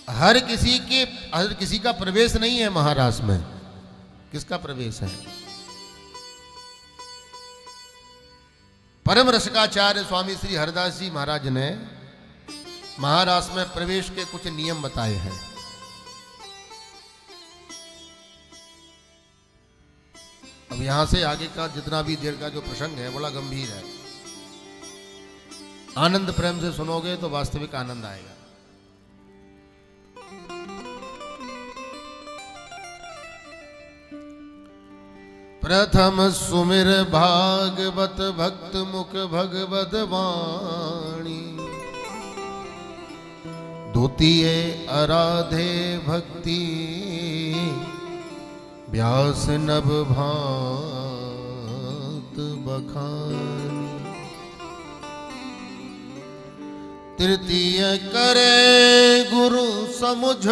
हर किसी का प्रवेश नहीं है महारास में। किसका प्रवेश है? परम रसिकाचार्य स्वामी श्री हरदास जी महाराज ने महारास में प्रवेश के कुछ नियम बताए हैं। अब यहां से आगे का जितना भी देर का जो प्रसंग है बड़ा गंभीर है। आनंद प्रेम से सुनोगे तो वास्तविक आनंद आएगा। प्रथम सुमिर भागवत भक्त मुख भगवत वाणी, द्वितीय आराधे भक्ति व्यास नभ भात बखानी, तृतीय करे गुरु समुझ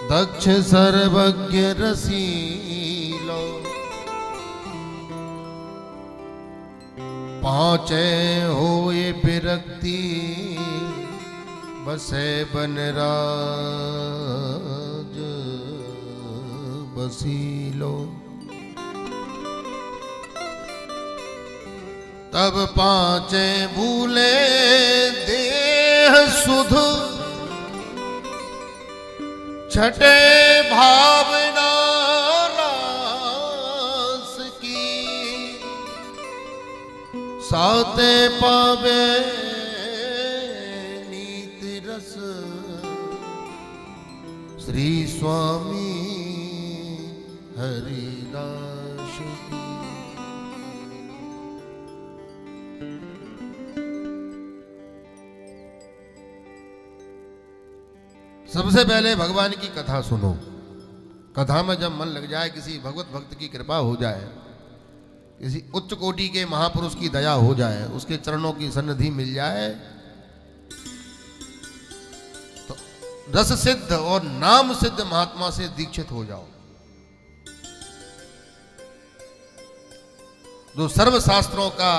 दक्ष सर्वज्ञ रसीलो, पांचे होए विरक्ति बसे बनराज बसीलो, तब पांचे भूले देह सुध, छठे भावना रास की, साते पावे नीति रस श्री स्वामी हरिदास की। सबसे पहले भगवान की कथा सुनो। कथा में जब मन लग जाए, किसी भगवत भक्त की कृपा हो जाए, किसी उच्च कोटि के महापुरुष की दया हो जाए, उसके चरणों की सन्निधि मिल जाए, तो रस सिद्ध और नाम सिद्ध महात्मा से दीक्षित हो जाओ। जो सर्व शास्त्रों का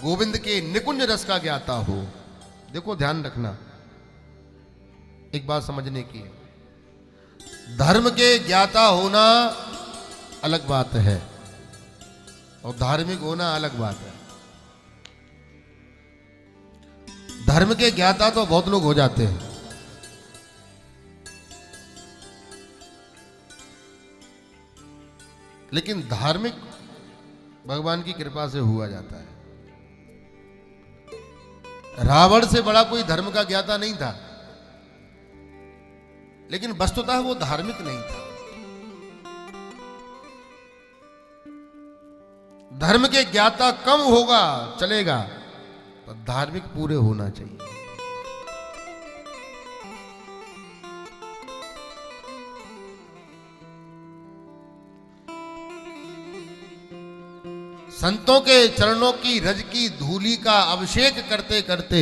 गोविंद के निकुंज रस का ज्ञाता हो। देखो ध्यान रखना, एक बात समझने की है। धर्म के ज्ञाता होना अलग बात है और धार्मिक होना अलग बात है। धर्म के ज्ञाता तो बहुत लोग हो जाते हैं, लेकिन धार्मिक भगवान की कृपा से हुआ जाता है। रावण से बड़ा कोई धर्म का ज्ञाता नहीं था, लेकिन वस्तुतः वो धार्मिक नहीं था। धर्म के ज्ञाता कम होगा चलेगा, पर धार्मिक पूरे होना चाहिए। संतों के चरणों की रज की धूलि का अभिषेक करते करते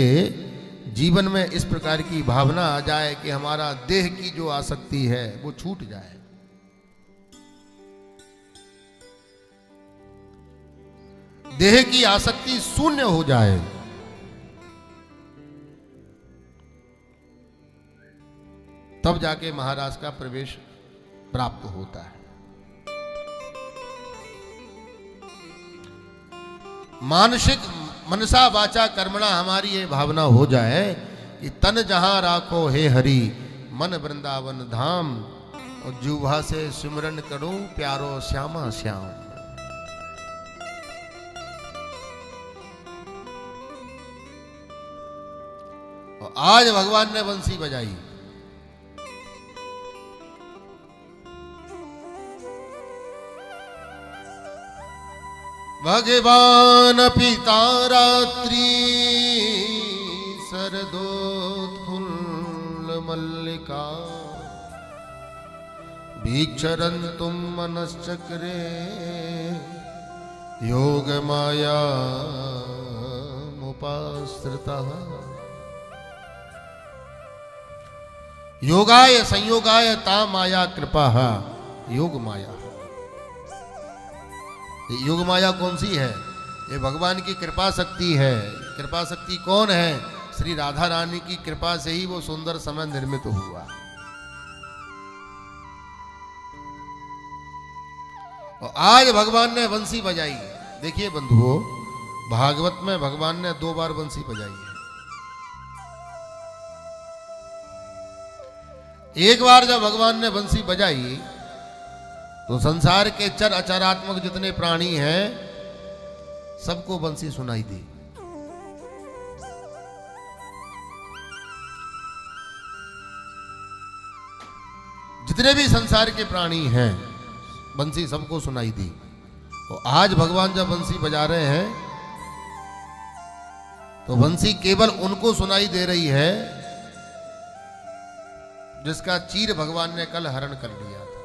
जीवन में इस प्रकार की भावना आ जाए कि हमारा देह की जो आसक्ति है वो छूट जाए। देह की आसक्ति शून्य हो जाए, तब जाके महाराज का प्रवेश प्राप्त होता है। मानसिक मनसा वाचा कर्मणा हमारी ये भावना हो जाए कि तन जहां राखो हे हरि, मन वृंदावन धाम, और जुभा से सिमरन करूं प्यारो श्यामा श्याम। और आज भगवान ने बंसी बजाई। भगवान पिता रात्रि शरदोत्फुल्ल मल्लिका, भीक्षरन्तुम मनश्चक्रे योग माया मुपाश्रितः, योगाय संयोगाय ता माया कृपा योग माया। योग माया कौन सी है? ये भगवान की कृपा शक्ति है। कृपा शक्ति कौन है? श्री राधा रानी की कृपा से ही वो सुंदर समय निर्मित हुआ। और आज भगवान ने बंसी बजाई। देखिए बंधुओं, भागवत में भगवान ने 2 बार बंसी बजाई है। एक बार जब भगवान ने बंसी बजाई तो संसार के चर अचरात्मक जितने प्राणी हैं सबको बंसी सुनाई दी। जितने भी संसार के प्राणी हैं बंसी सबको सुनाई दी। और आज भगवान जब बंसी बजा रहे हैं तो बंसी केवल उनको सुनाई दे रही है जिसका चीर भगवान ने कल हरण कर लिया था।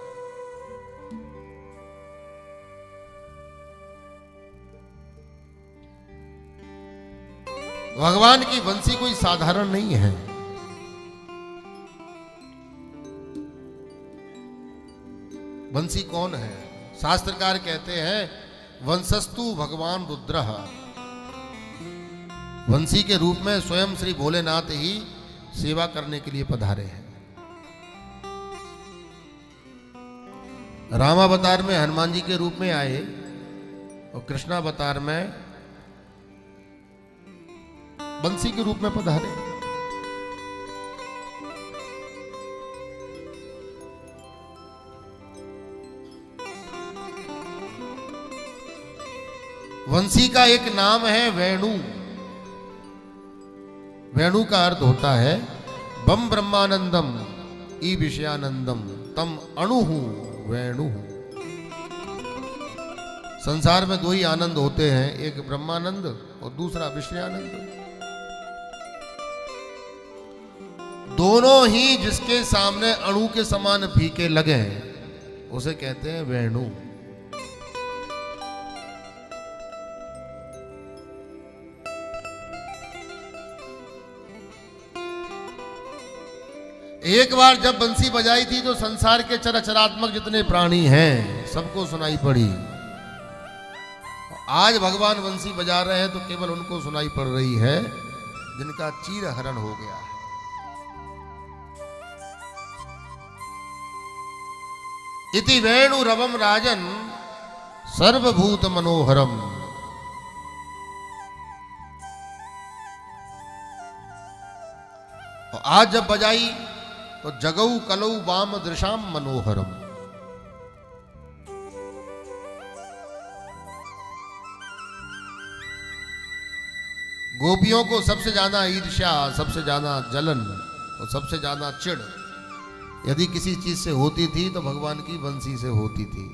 भगवान की बंसी कोई साधारण नहीं है। बंसी कौन है? शास्त्रकार कहते हैं वंशस्तु भगवान रुद्रः। बंसी के रूप में स्वयं श्री भोलेनाथ ही सेवा करने के लिए पधारे हैं। रामावतार में हनुमान जी के रूप में आए और कृष्णावतार में बंसी के रूप में पधारे। बंसी का एक नाम है वेणु। वेणु का अर्थ होता है बम ब्रह्मानंदम ई विषयानंदम तम अणुहु वेणु। संसार में 2 ही आनंद होते हैं, एक ब्रह्मानंद और दूसरा विषयानंद। दोनों ही जिसके सामने अणु के समान फीके लगे हैं उसे कहते हैं वेणु। एक बार जब बंसी बजाई थी तो संसार के चराचरात्मक जितने प्राणी हैं सबको सुनाई पड़ी। आज भगवान बंसी बजा रहे हैं तो केवल उनको सुनाई पड़ रही है जिनका चीर हरण हो गया है। इति वेणु रवम राजन सर्वभूत मनोहरम। आज जब बजाई तो जगऊ कलऊ वाम दृशाम मनोहरम। गोपियों को सबसे ज्यादा ईर्ष्या, सबसे ज्यादा जलन और सबसे ज्यादा चिढ़ यदि किसी चीज से होती थी तो भगवान की बंसी से होती थी।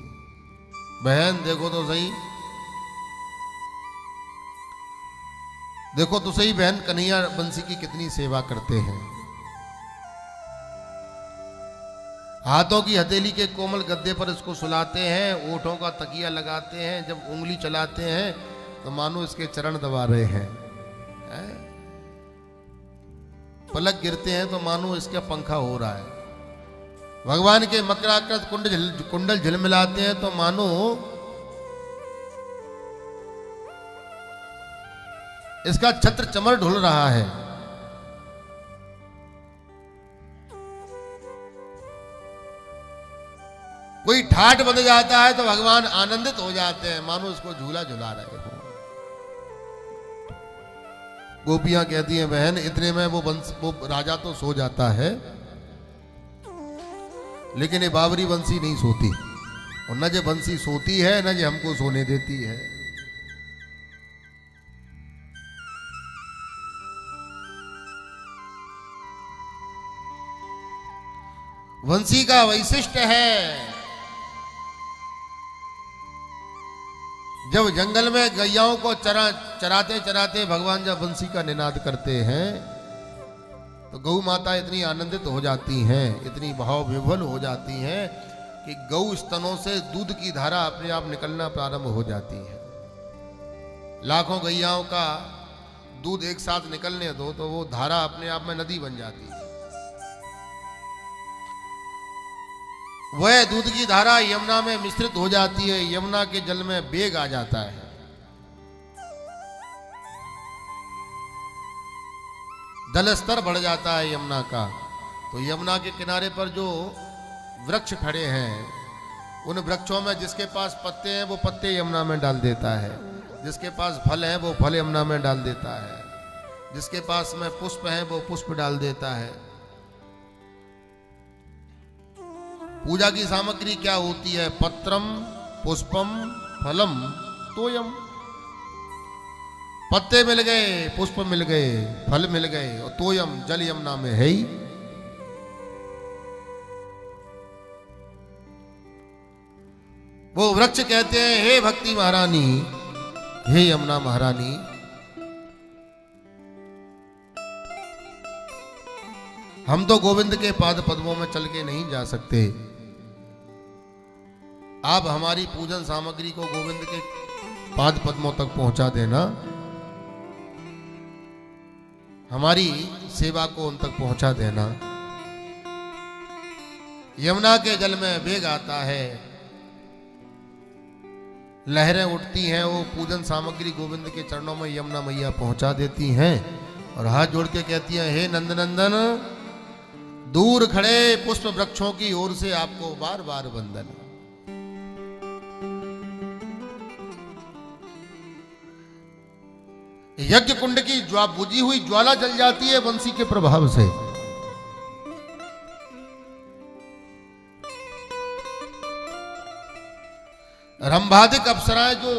बहन देखो तो सही, देखो तो सही बहन कन्हैया बंसी की कितनी सेवा करते हैं। हाथों की हथेली के कोमल गद्दे पर इसको सुलाते हैं, ओठों का तकिया लगाते हैं, जब उंगली चलाते हैं तो मानो इसके चरण दबा रहे हैं। पलक गिरते हैं तो मानो इसका पंखा हो रहा है। भगवान के मकराकृत कुंडल झिलमिलाते हैं तो मानो इसका छत्र चमर ढुल रहा है। कोई ठाठ बंध जाता है तो भगवान आनंदित हो जाते हैं, मानो उसको झूला झुला रहे हो। गोपियां कहती हैं बहन इतने में वो राजा तो सो जाता है, लेकिन ये बाबरी बंसी नहीं सोती, और न जो बंसी सोती है न जो हमको सोने देती है। बंसी का वैशिष्ट है, जब जंगल में गैयाओं को चराते चराते भगवान जब बंसी का निनाद करते हैं तो गौ माता इतनी आनंदित हो जाती हैं, इतनी भाव विभोल हो जाती हैं कि गौ स्तनों से दूध की धारा अपने आप निकलना प्रारंभ हो जाती है। लाखों गैयाओं का दूध एक साथ निकलने दो तो वो धारा अपने आप में नदी बन जाती है। वह दूध की धारा यमुना में मिश्रित हो जाती है, यमुना के जल में वेग आ जाता है। जल स्तर बढ़ जाता है यमुना का। तो यमुना के किनारे पर जो वृक्ष खड़े हैं, उन वृक्षों में जिसके पास पत्ते हैं वो पत्ते यमुना में डाल देता है, जिसके पास फल है वो फल यमुना में डाल देता है, जिसके पास में पुष्प है वो पुष्प डाल देता है। पूजा की सामग्री क्या होती है? पत्रम पुष्पम फलम तोयम। पत्ते मिल गए, पुष्प मिल गए, फल मिल गए, और तोयम जल यमुना में है ही। वो वृक्ष कहते हैं, हे भक्ति महारानी, हे यमुना महारानी, हम तो गोविंद के पाद पद्मों में चल के नहीं जा सकते, आप हमारी पूजन सामग्री को गोविंद के पाद पद्मों तक पहुंचा देना, हमारी सेवा को उन तक पहुंचा देना। यमुना के जल में वेग आता है, लहरें उठती हैं, वो पूजन सामग्री गोविंद के चरणों में यमुना मैया पहुंचा देती हैं और हाथ जोड़ के कहती हैं, हे नंदनंदन, दूर खड़े पुष्प वृक्षों की ओर से आपको बार बार वंदन। यज्ञ कुंड की बुझी हुई ज्वाला जल जाती है बंसी के प्रभाव से। रंभादिक अप्सराएं जो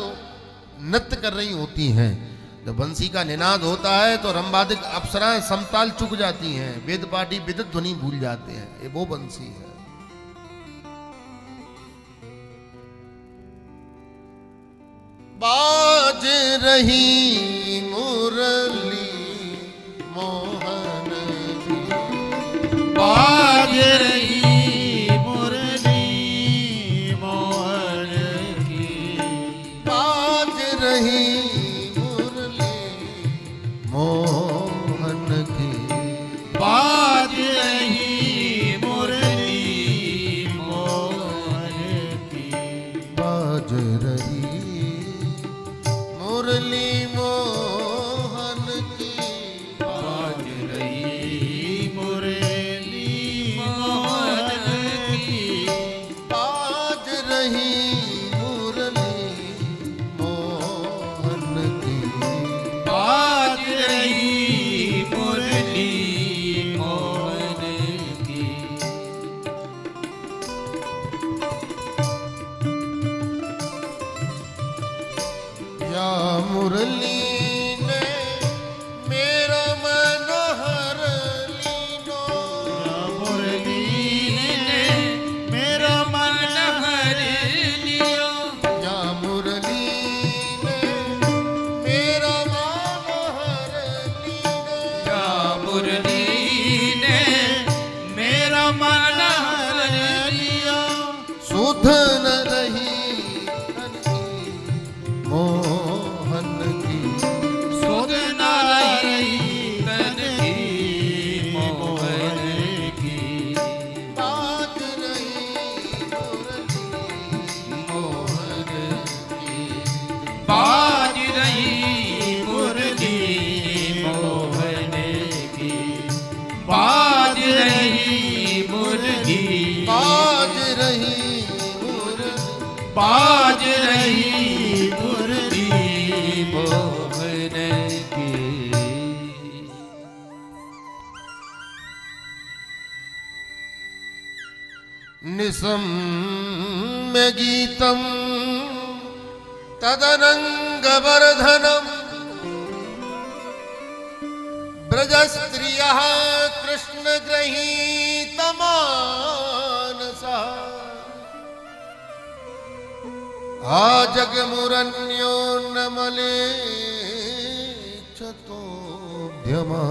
नृत्य कर रही होती हैं, जब बंसी का निनाद होता है तो रंभादिक अप्सराएं समताल चुक जाती हैं, वेद पाठी विदित ध्वनि भूल जाते हैं, ये वो बंसी है। बाज रही मुरली मोहन की, बाज रही मुरली मोहन की, बाज रही मुरली मोहन की, बाज रही मुरली मोहन की, बाज रही मुरली मोहन की, बाज रही मुरली मोहन की, बाज रही मुरली मोहन की, बाज रही मुरली मोहन की। या मुरली ने मेरा मन हर लीनो, मुरली ने मेरा मन हर लियो, या मुरली ने मेरा मन हर लीनो, या मुरली ने मेरा मन हर लियो, सुध न रही धन की मोहन की, सुध न रही तन की मोहन की, बाज रही मुरली मोहन की, बाज रही मुरली मोहन की, बाज रही मुरली, बाज रही मुरली, बाज रही मुरली मोहन की। निसम में गीतम तदनंग वर्धनम, ब्रज स्त्रियः कृष्ण गृहीत मानसा, आ जगमुरन्यो नमले चतोभ्यमा,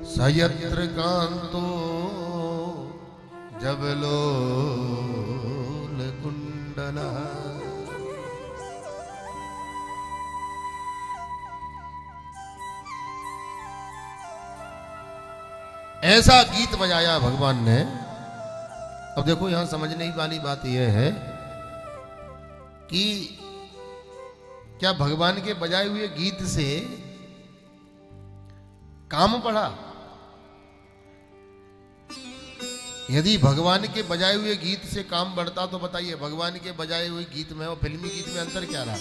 सयत्र कांतो जबलोल कुंडला। ऐसा गीत बजाया भगवान ने। अब देखो यहां समझने वाली बात यह है कि क्या भगवान के बजाए हुए गीत से काम बढ़ा। यदि भगवान के बजाए हुए गीत से काम बढ़ता तो बताइए भगवान के बजाए हुए गीत में और फिल्मी गीत में अंतर क्या रहा?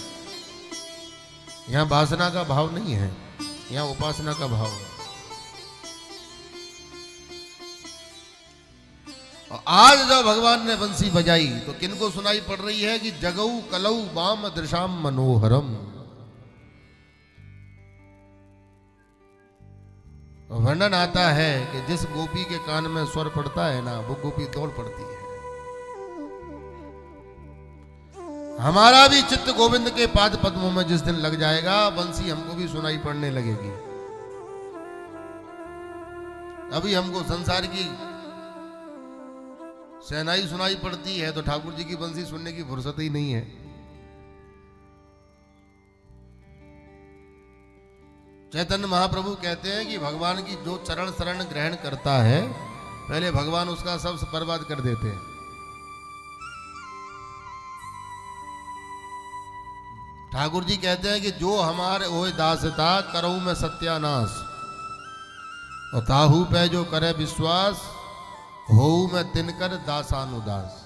यहां वासना का भाव नहीं है, यहां उपासना का भाव है। और आज जब भगवान ने बंसी बजाई तो किनको सुनाई पड़ रही है कि जगऊ कलऊ वाम दृशाम मनोहरम। वर्णन आता है कि जिस गोपी के कान में स्वर पड़ता है ना, वो गोपी दौड़ पड़ती है। हमारा भी चित्त गोविंद के पाद पद्मों में जिस दिन लग जाएगा, बंसी हमको भी सुनाई पड़ने लगेगी। अभी हमको संसार की सहनाई सुनाई पड़ती है तो ठाकुर जी की बंसी सुनने की फुर्सत ही नहीं है। चैतन्य महाप्रभु कहते हैं कि भगवान की जो चरण शरण ग्रहण करता है, पहले भगवान उसका सब बर्बाद कर देते हैं। ठाकुर जी कहते हैं कि जो हमारे ओए दासता करऊ में सत्यानाश, और ताहू पे जो करे विश्वास, होऊ में तिनकर दासानुदास।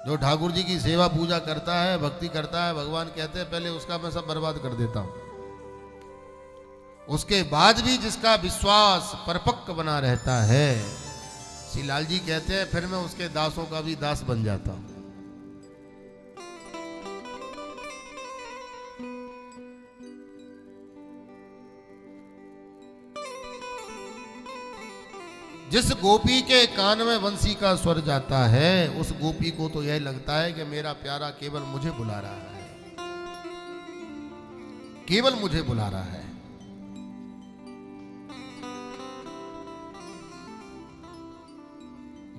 जो ठाकुर जी की सेवा पूजा करता है, भक्ति करता है, भगवान कहते हैं पहले उसका मैं सब बर्बाद कर देता हूं। उसके बाद भी जिसका विश्वास परपक्व बना रहता है, श्री लाल जी कहते हैं फिर मैं उसके दासों का भी दास बन जाता हूं। जिस गोपी के कान में बंसी का स्वर जाता है, उस गोपी को तो यह लगता है कि मेरा प्यारा केवल मुझे बुला रहा है, केवल मुझे बुला रहा है।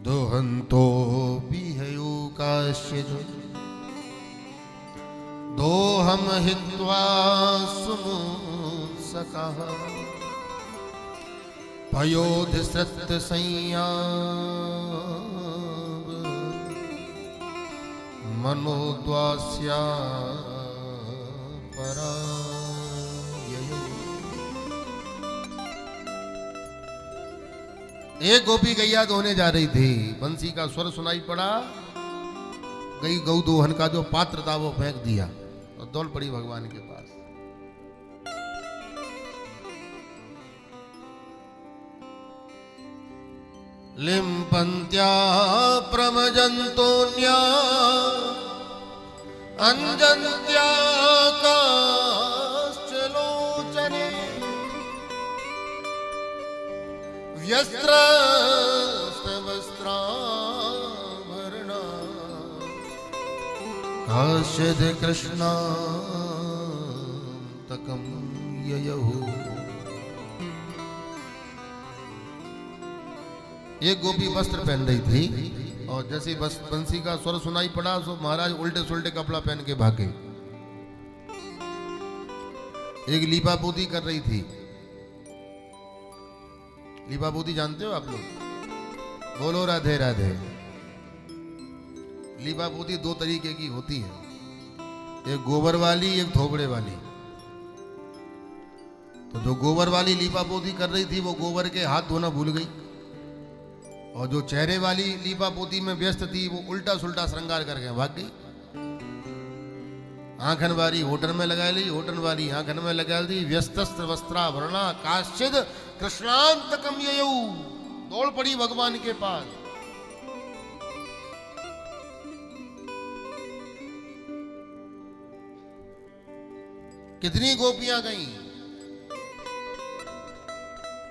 दोहंतो बिहयो काश्य जो दोहम हित्वा सुमु सका पयोधिसृत संयाव मनोद्वास्या पराययो। एक गोपी गैया धोने जा रही थी, बंसी का स्वर सुनाई पड़ा, गई गौ दोहन का जो पात्र था वो फेंक दिया और दौड़ पड़ी भगवान के पास। लिम्पन्त्या प्रमजन्तोन्या अंजन्त्या काश्चलोचने व्यस्त्रस्तवस्त्राभरणा काश्चिद् कृष्णान्तकं ययौ। एक गोपी वस्त्र पहन रही थी और जैसे बंसी का स्वर सुनाई पड़ा तो महाराज उल्टे सुल्टे कपड़ा पहन के भागे। एक लीपा पोती कर रही थी। लीपा पोती जानते हो आप लोग? बोलो राधे राधे। लीपा पोती दो तरीके की होती है, एक गोबर वाली, एक थोबड़े वाली। तो जो गोबर वाली लीपा पोती कर रही थी वो गोबर के हाथ धोना भूल गई, और जो चेहरे वाली लीपा पोती में व्यस्त थी वो उल्टा सुल्टा श्रृंगार करके भाग गई। आंखन वाली होटन में लगा ली, होटन वाली आंखन में लगा दी। व्यस्तस्त्र वस्त्राभरणा काश्चिद कृष्णांतकम ययौ। दौड़ पड़ी भगवान के पास। कितनी गोपियां गईं?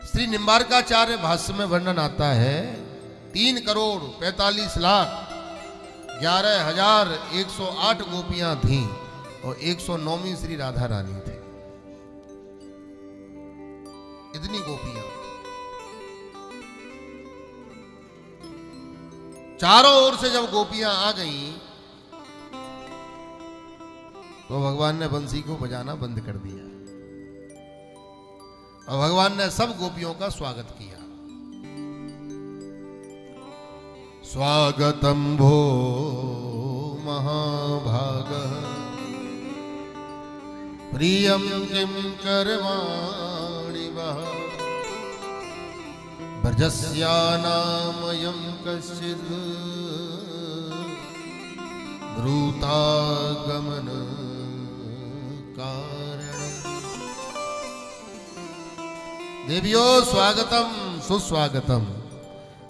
श्री निम्बारकाचार्य भाष्य में वर्णन आता है 3,45,11,108 गोपियां थीं और 109वीं श्री राधा रानी थे। इतनी गोपियां। चारों ओर से जब गोपियां आ गईं तो भगवान ने बंसी को बजाना बंद कर दिया और भगवान ने सब गोपियों का स्वागत किया। स्वागतम भो महाभाग प्रियं किं करवाणि वः ब्रजस्यानामयं कश्चिद् ब्रूतागमन कारणम्। देवियों स्वागतम सुस्वागतम,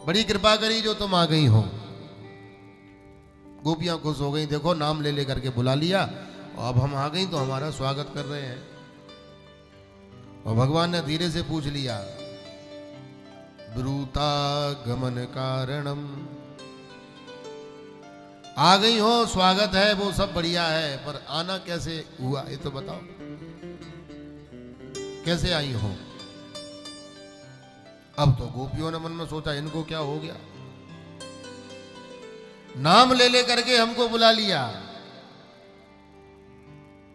बड़ी कृपा करी जो तुम आ गई हो। गोपियां खुश हो गई, देखो नाम ले ले करके बुला लिया और अब हम आ गई तो हमारा स्वागत कर रहे हैं। और भगवान ने धीरे से पूछ लिया, ब्रूता गमन कारणम, आ गई हो, स्वागत है, वो सब बढ़िया है, पर आना कैसे हुआ ये तो बताओ, कैसे आई हो। अब तो गोपियों ने मन में सोचा इनको क्या हो गया, नाम ले ले करके हमको बुला लिया।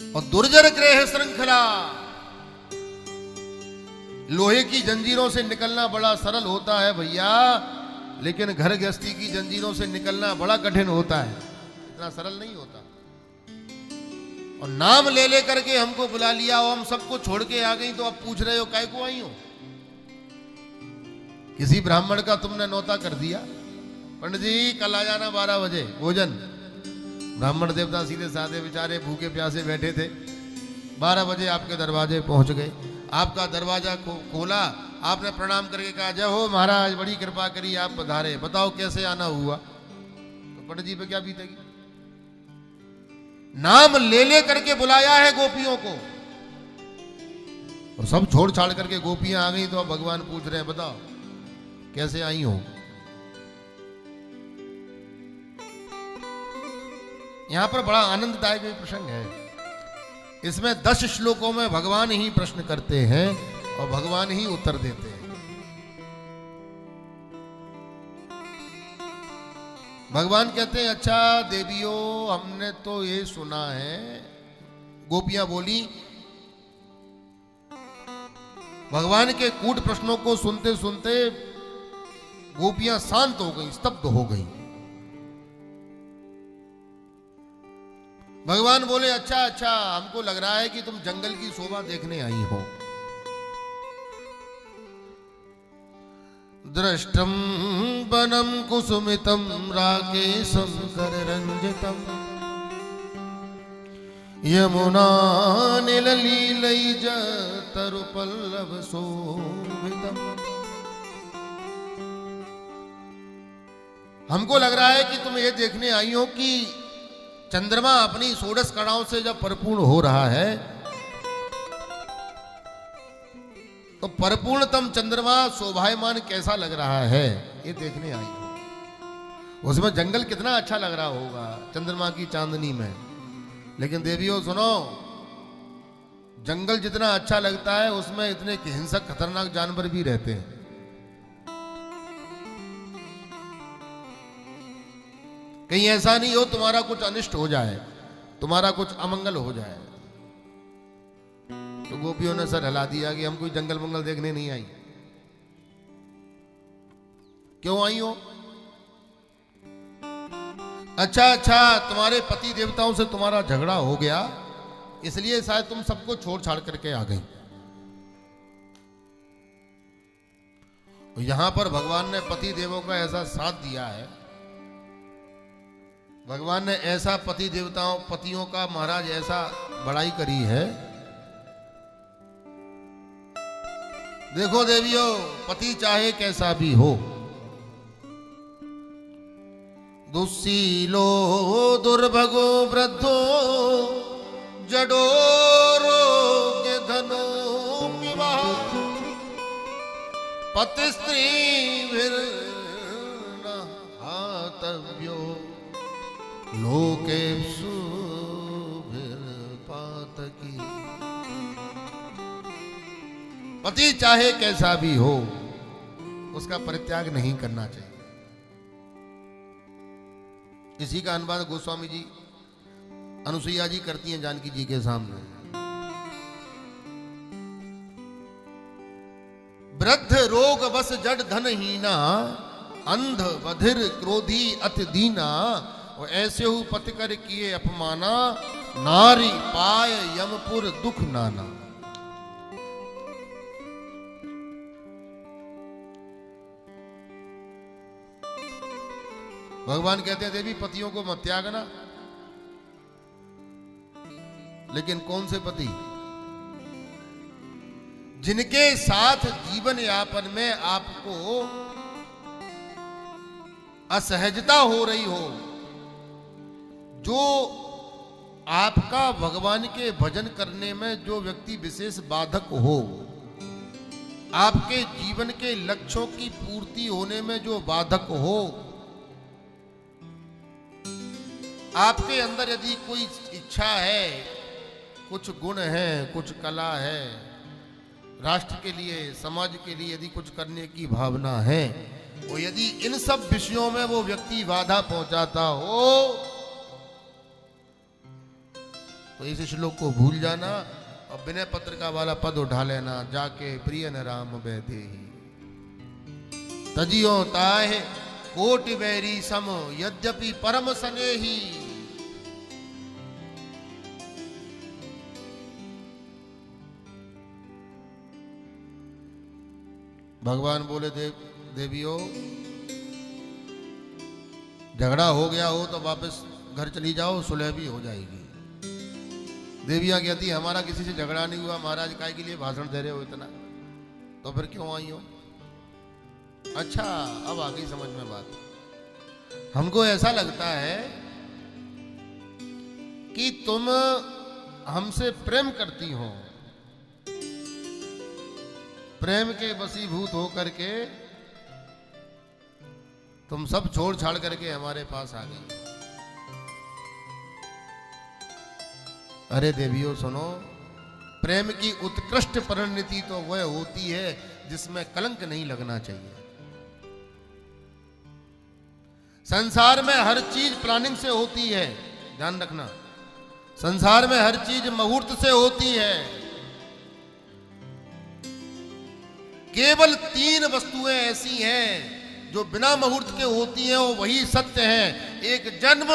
और दुर्जर ग्रह श्रृंखला, लोहे की जंजीरों से निकलना बड़ा सरल होता है भैया, लेकिन घर गृहस्थी की जंजीरों से निकलना बड़ा कठिन होता है, इतना सरल नहीं होता। और नाम ले ले करके हमको बुला लिया और हम सबको छोड़ के आ गई, तो अब पूछ रहे हो काय को आई हो। किसी ब्राह्मण का तुमने नौता कर दिया, पंडित जी कल आ जाना 12 बजे भोजन। ब्राह्मण देवता सीधे साधे बेचारे भूखे प्यासे बैठे थे, 12 बजे आपके दरवाजे पहुंच गए। आपका दरवाजा खोला, आपने प्रणाम करके कहा जय हो महाराज, बड़ी कृपा करी, आप पधारे, बताओ कैसे आना हुआ। तो पंडित जी पे क्या बीतेगी। नाम ले ले करके बुलाया है गोपियों को, और सब छोड़ छाड़ करके गोपियां आ गई, तो अब भगवान पूछ रहे हैं बताओ कैसे आई हो। यहां पर बड़ा आनंददायक प्रसंग है। इसमें 10 श्लोकों में भगवान ही प्रश्न करते हैं और भगवान ही उत्तर देते हैं। भगवान कहते हैं अच्छा देवियों, हमने तो ये सुना है। गोपियां बोली, भगवान के कूट प्रश्नों को सुनते सुनते गोपियां शांत हो गई, स्तब्ध हो गई। भगवान बोले अच्छा अच्छा, हमको लग रहा है कि तुम जंगल की शोभा देखने आई हो। दृष्टम वनम कुसुमितम राकेशम कररंजितम यमुना निललीलैज तरुपल्लव शोभितम। हमको लग रहा है कि तुम ये देखने आई हो कि चंद्रमा अपनी 16 कणाओं से जब परिपूर्ण हो रहा है, तो परिपूर्णतम चंद्रमा शोभायमान कैसा लग रहा है ये देखने आई हो। उसमें जंगल कितना अच्छा लग रहा होगा चंद्रमा की चांदनी में। लेकिन देवियों सुनो, जंगल जितना अच्छा लगता है उसमें इतने हिंसक खतरनाक जानवर भी रहते हैं। कहीं ऐसा नहीं हो तुम्हारा कुछ अनिष्ट हो जाए, तुम्हारा कुछ अमंगल हो जाए। तो गोपियों ने सर हिला दिया कि हम कोई जंगल मंगल देखने नहीं आई। क्यों आई हो? अच्छा अच्छा, तुम्हारे पति देवताओं से तुम्हारा झगड़ा हो गया, इसलिए शायद तुम सबको छोड़ छाड़ करके आ गई। यहां पर भगवान ने पति देवों का ऐसा साथ दिया है, भगवान ने ऐसा पति देवताओं पतियों का महाराज ऐसा बड़ाई करी है। देखो देवियों, पति चाहे कैसा भी हो, दुस्सीलो दुर्भगो वृद्धो जडो रोग्य धनो विवाह पति स्त्री हातव्यो लोके पातकी। पति चाहे कैसा भी हो, उसका परित्याग नहीं करना चाहिए। इसी का अनुवाद गोस्वामी जी अनुसुईया जी करती हैं जानकी जी के सामने। वृद्ध रोग बस जड़ धनहीना, अंध बधिर क्रोधी अति दीना, और ऐसे हु पति कर किए अपमाना, नारी पाय यमपुर दुख नाना। भगवान कहते हैं देवी पतियों को मत त्यागना, लेकिन कौन से पति? जिनके साथ जीवन यापन में आपको असहजता हो रही हो, जो आपका भगवान के भजन करने में जो व्यक्ति विशेष बाधक हो, आपके जीवन के लक्ष्यों की पूर्ति होने में जो बाधक हो, आपके अंदर यदि कोई इच्छा है, कुछ गुण है, कुछ कला है, राष्ट्र के लिए, समाज के लिए यदि कुछ करने की भावना है, और यदि इन सब विषयों में वो व्यक्ति बाधा पहुंचाता हो, तो इस श्लोक को भूल जाना और विनय पत्रिका वाला पद उठा लेना, जाके प्रिय न राम बैदेहि तजियो ताहे कोटि बैरी सम यद्यपि परम सनेही। भगवान बोले देवियों, झगड़ा हो गया हो तो वापस घर चली जाओ, सुलह भी हो जाएगी। देवियां कहती हमारा किसी से झगड़ा नहीं हुआ, महाराज काय के लिए भाषण दे रहे हो इतना, तो फिर क्यों आई हो? अच्छा, अब आ गई समझ में बात। हमको ऐसा लगता है कि तुम हमसे प्रेम करती हो, प्रेम के वशीभूत हो करके तुम सब छोड़ छाड़ करके हमारे पास आ गई। अरे देवियों सुनो, प्रेम की उत्कृष्ट परिणति तो वह होती है जिसमें कलंक नहीं लगना चाहिए। संसार में हर चीज प्लानिंग से होती है, ध्यान रखना। संसार में हर चीज मुहूर्त से होती है। केवल 3 वस्तुएं ऐसी हैं जो बिना मुहूर्त के होती हैं, और वही सत्य है। एक जन्म,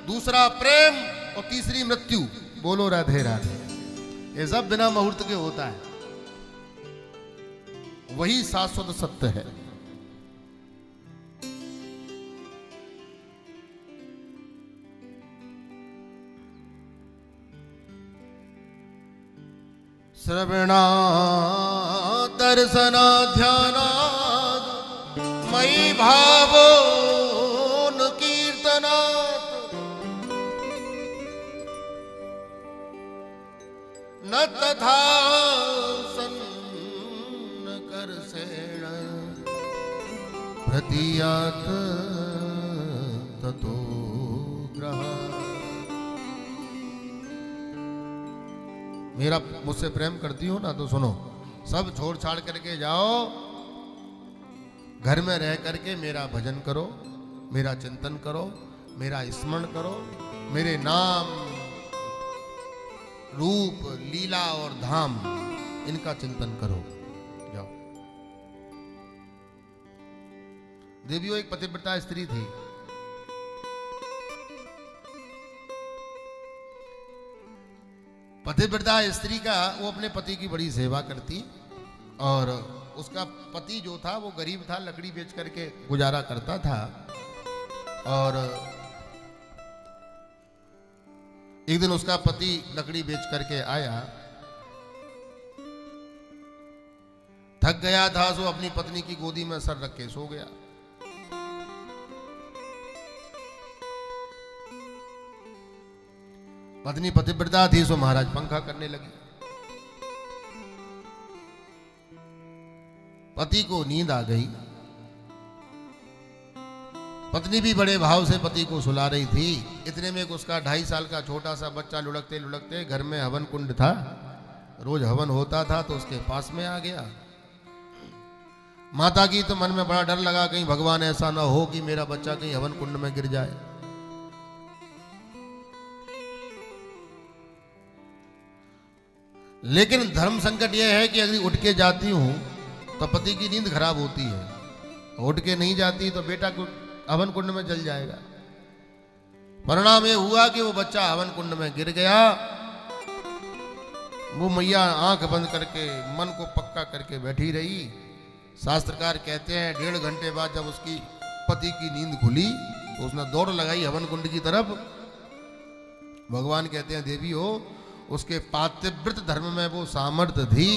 दूसरा प्रेम और तीसरी मृत्यु। बोलो राधे राधे। ये सब बिना मुहूर्त के होता है, वही शाश्वत सत्य है। श्रवणा दर्शना ध्याना मयि भावो न कीर्तनात् न तथा सन्न करसेण प्रतीयात् ततो ग्रह। मेरा मुझसे प्रेम करती हो ना, तो सुनो, सब छोड़ छाड़ करके जाओ, घर में रह करके मेरा भजन करो, मेरा चिंतन करो, मेरा स्मरण करो, मेरे नाम, रूप, लीला और धाम, इनका चिंतन करो। जाओ। देवियों, एक पतिव्रता स्त्री थी। पतिव्रता स्त्री का, वो अपने पति की बड़ी सेवा करती, और उसका पति जो था वो गरीब था, लकड़ी बेच करके गुजारा करता था। और एक दिन उसका पति लकड़ी बेच करके आया, थक गया था, सो अपनी पत्नी की गोदी में सर रख के सो गया। पत्नी पतिव्रता थी, सो महाराज पंखा करने लगी। पति को नींद आ गई। पत्नी भी बड़े भाव से पति को सुला रही थी। इतने में उसका 2.5 साल का छोटा सा बच्चा लुढ़कते लुढ़कते, घर में हवन कुंड था, रोज हवन होता था, तो उसके पास में आ गया। माता की तो मन में बड़ा डर लगा, कहीं भगवान ऐसा ना हो कि मेरा बच्चा कहीं हवन कुंड में गिर जाए। लेकिन धर्म संकट यह है कि यदि उठ के जाती हूं तो पति की नींद खराब होती है, उठ के नहीं जाती तो बेटा को हवन कुंड में जल जाएगा। परिणाम ये हुआ कि वो बच्चा हवन कुंड में गिर गया। वो मैया आंख बंद करके मन को पक्का करके बैठी रही। शास्त्रकार कहते हैं 1.5 घंटे बाद जब उसकी पति की नींद खुली तो उसने दौड़ लगाई हवन कुंड की तरफ। भगवान कहते हैं देवी हो, उसके पातिव्रत धर्म में वो सामर्थ्य थी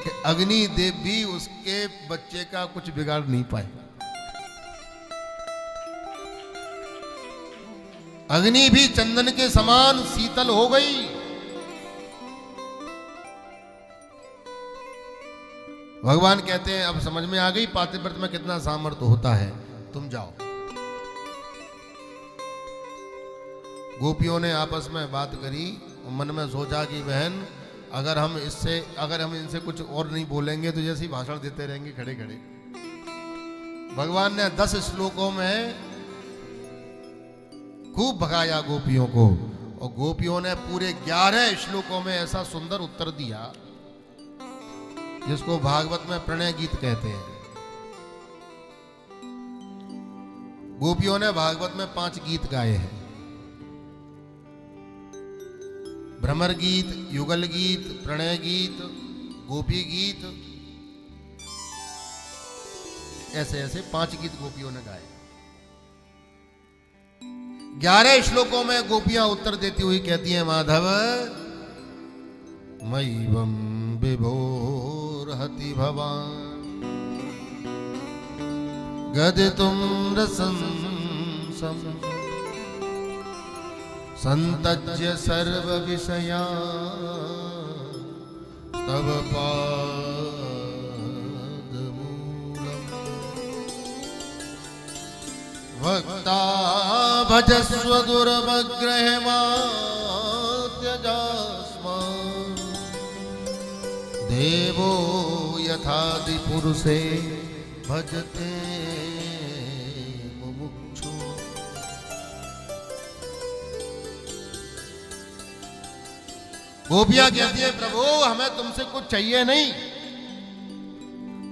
कि अग्नि देव भी उसके बच्चे का कुछ बिगाड़ नहीं पाए। अग्नि भी चंदन के समान शीतल हो गई। भगवान कहते हैं अब समझ में आ गई पातिव्रत में कितना सामर्थ्य होता है, तुम जाओ। गोपियों ने आपस में बात करी, मन में सोचा कि बहन अगर हम इनसे कुछ और नहीं बोलेंगे तो जैसे ही भाषण देते रहेंगे खड़े खड़े। भगवान ने 10 श्लोकों में खूब भगाया गोपियों को, और गोपियों ने पूरे 11 श्लोकों में ऐसा सुंदर उत्तर दिया जिसको भागवत में प्रणय गीत कहते हैं। गोपियों ने भागवत में 5 गीत गाए हैं, भ्रमर गीत, युगल गीत, प्रणय गीत, गोपी गीत, ऐसे ऐसे 5 गीत गोपियों ने गाए। 11 श्लोकों में गोपियां उत्तर देती हुई कहती हैं माधव मयिवं विभोरहति भवान् गदितुं रसं संतज्य सर्व विषया तव पादमूलम् भक्ता भजस्व दुर्मग्रहमात्यजास्मान् देवो यथादि पुरुषे भजते मुमुक्षु। गोपियां कहती है प्रभु हमें तुमसे कुछ चाहिए नहीं,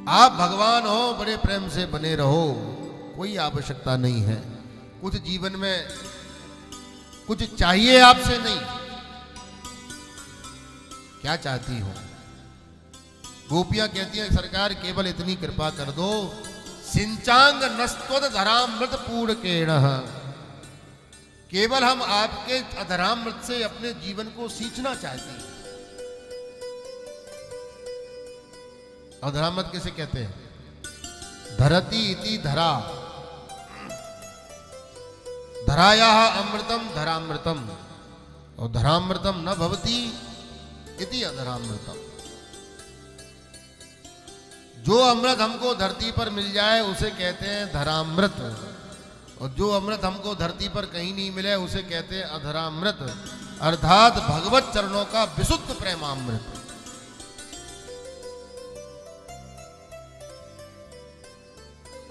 आप भगवान हो, बड़े प्रेम से बने रहो, कोई आवश्यकता नहीं है, कुछ जीवन में कुछ चाहिए आपसे नहीं। क्या चाहती हो? गोपियां कहती हैं सरकार केवल इतनी कृपा कर दो, सिंचांग नस्त्वद धरामृत पूर्णकेण, केवल हम आपके अधरामृत से अपने जीवन को सींचना चाहते हैं। अधरामृत किसे कहते हैं? धरती इति धरा, धरायाः अमृतम धरामृतम, और धरामृतम न भवति इति अधरामृतम। जो अमृत हमको धरती पर मिल जाए उसे कहते हैं धरामृत, और जो अमृत हमको धरती पर कहीं नहीं मिले उसे कहते हैं अधरामृत, अर्थात भगवत चरणों का विशुद्ध प्रेमामृत।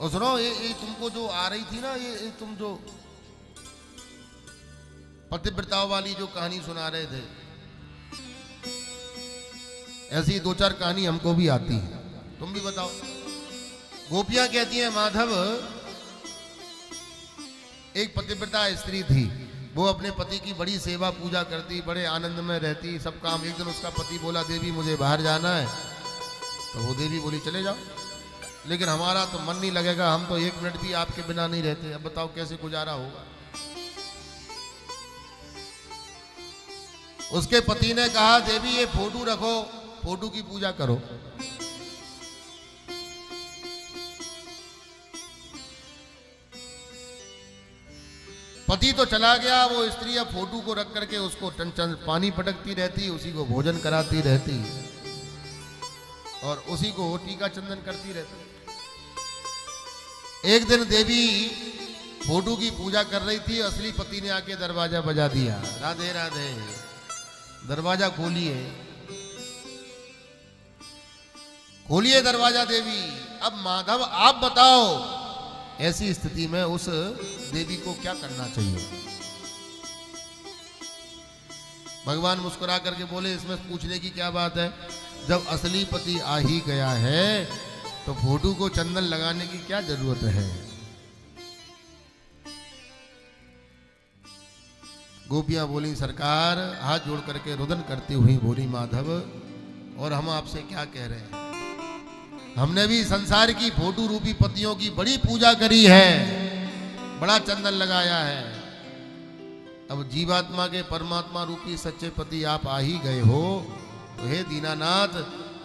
और सुनो ये तुमको जो आ रही थी ना, ये तुम जो पतिव्रताओं वाली जो कहानी सुना रहे थे, ऐसी 2-4 कहानी हमको भी आती है, तुम भी बताओ। गोपियां कहती हैं माधव एक पतिव्रता स्त्री थी, वो अपने पति की बड़ी सेवा पूजा करती, बड़े आनंद में रहती, सब काम। एक दिन उसका पति बोला देवी मुझे बाहर जाना है, तो वो देवी बोली चले जाओ, लेकिन हमारा तो मन नहीं लगेगा, हम तो 1 मिनट भी आपके बिना नहीं रहते, अब बताओ कैसे गुजारा होगा। उसके पति ने कहा देवी ये फोटो रखो, फोटो की पूजा करो। पति तो चला गया, वो स्त्री अब फोटो को रख करके उसको टन पानी पटकती रहती, उसी को भोजन कराती रहती और उसी को टीका चंदन करती रहती। एक दिन देवी फोटो की पूजा कर रही थी, असली पति ने आके दरवाजा बजा दिया, राधे राधे, दरवाजा खोलिए, खोलिए दरवाजा देवी। अब माधव आप बताओ ऐसी स्थिति में उस देवी को क्या करना चाहिए? भगवान मुस्कुरा करके बोले इसमें पूछने की क्या बात है, जब असली पति आ ही गया है तो फोटो को चंदन लगाने की क्या जरूरत है। गोपियां बोली सरकार, हाथ जोड़ करके रुदन करती हुई बोली माधव, और हम आपसे क्या कह रहे हैं, हमने भी संसार की फोटो रूपी पतियों की बड़ी पूजा करी है, बड़ा चंदन लगाया है। अब जीवात्मा के परमात्मा रूपी सच्चे पति आप आ ही गए हो, तो हे दीनानाथ,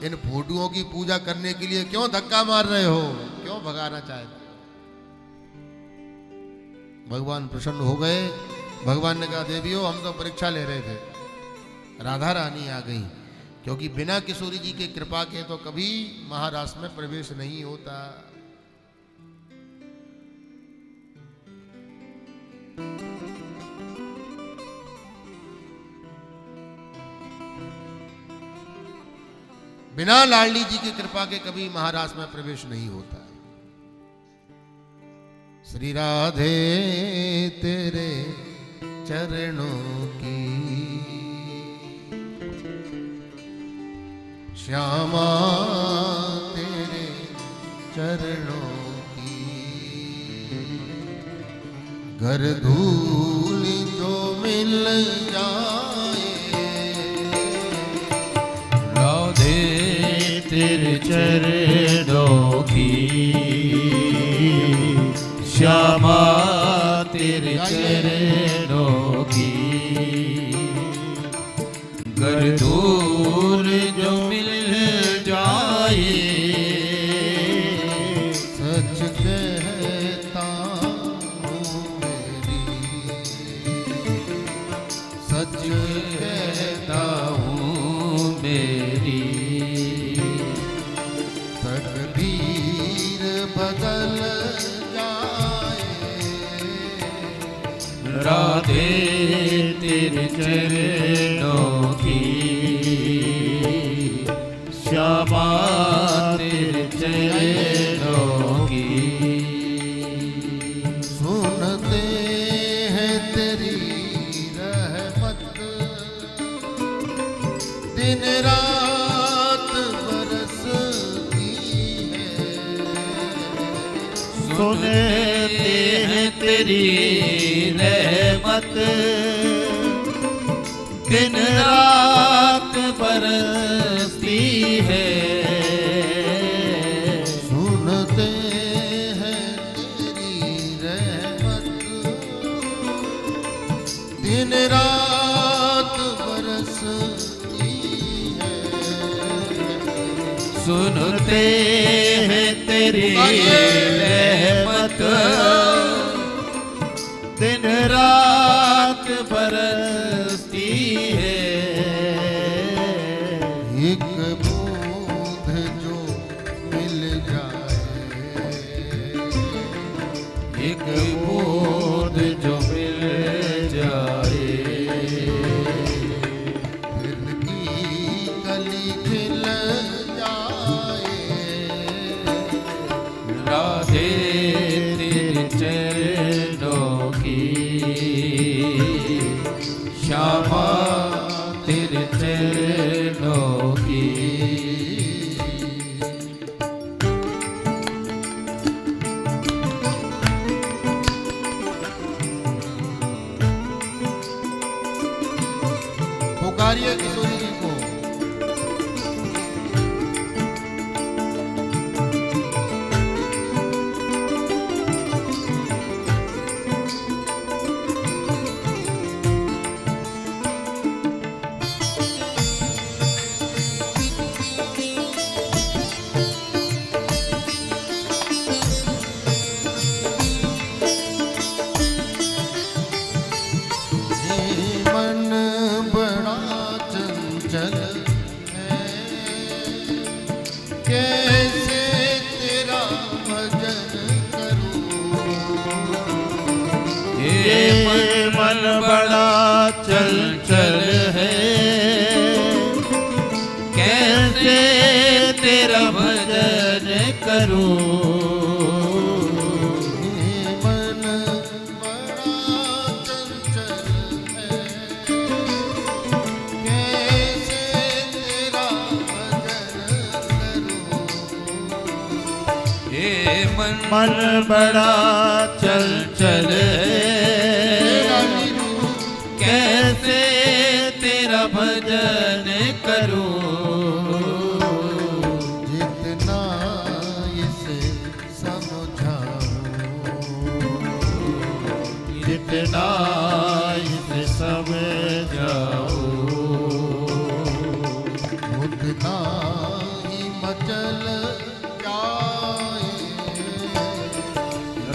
इन फोटुओं की पूजा करने के लिए क्यों धक्का मार रहे हो, क्यों भगाना चाहते? भगवान प्रसन्न हो गए। भगवान ने कहा देवियों, हम तो परीक्षा ले रहे थे, राधा रानी आ गई, क्योंकि बिना किशोरी जी के कृपा के तो कभी महारास में प्रवेश नहीं होता। बिना लाडली जी की कृपा के कभी महारास में प्रवेश नहीं होता। श्री राधे तेरे चरणों की, श्यामा तेरे चरणों की, घर धूल जो मिल जाए, राधे तेरे चरणों की, श्यामा तेरे चरणों की, घर दूर जो मिल जाए, सच कहता हूँ मेरी, सच कहता हूँ मेरी, तकदीर बदल राधे तेरे चरणों की, श्यामा तेरे चरणों की, सुनते हैं तेरी रहमत, दिन रात बरसती है, सुनते हैं तेरी रहमत, दिन रात बरसती है, सुनते हैं तेरी रहमत, दिन रात बरसती है, सुनते हैं तेरी रहमत, दिन रात बरसती है, एक बूंद जो मिल जाए, एक बूंद जो मिल जाए, दिल की कली खिल जाए, राधे तेरे चरणों की, श्यामा तेरे चरणों की, पुकारिए किशोरी जी को। मन बड़ा चंचल है, कैसे तेरा भजन करूं, ये मन बड़ा चंचल है, कैसे तेरा भजन करूं, मन बड़ा चंचल है, कैसे तेरा भजन करूं, ये मन बड़ा चंचल है, माही मचल जाए।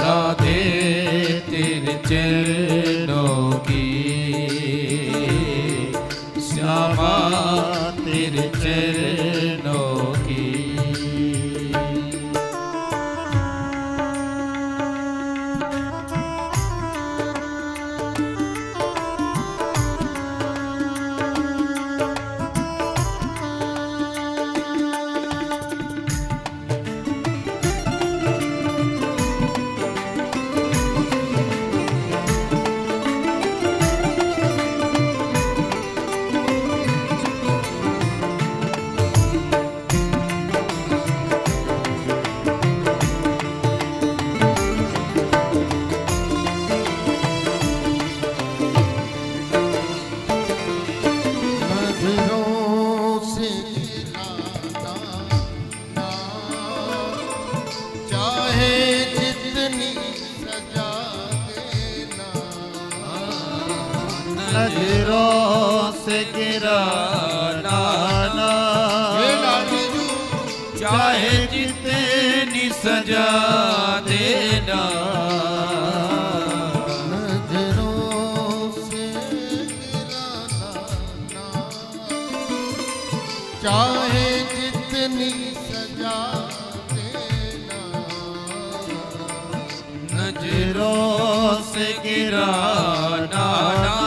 राधे तेरे चरणों की श्यामा तेरे चरणों की। नजरों से गिराना ना, चाहे जितनी सजा देना। नजरों से गिराना ना, चाहे जितनी सजा देना। नजरों से गिराना ना,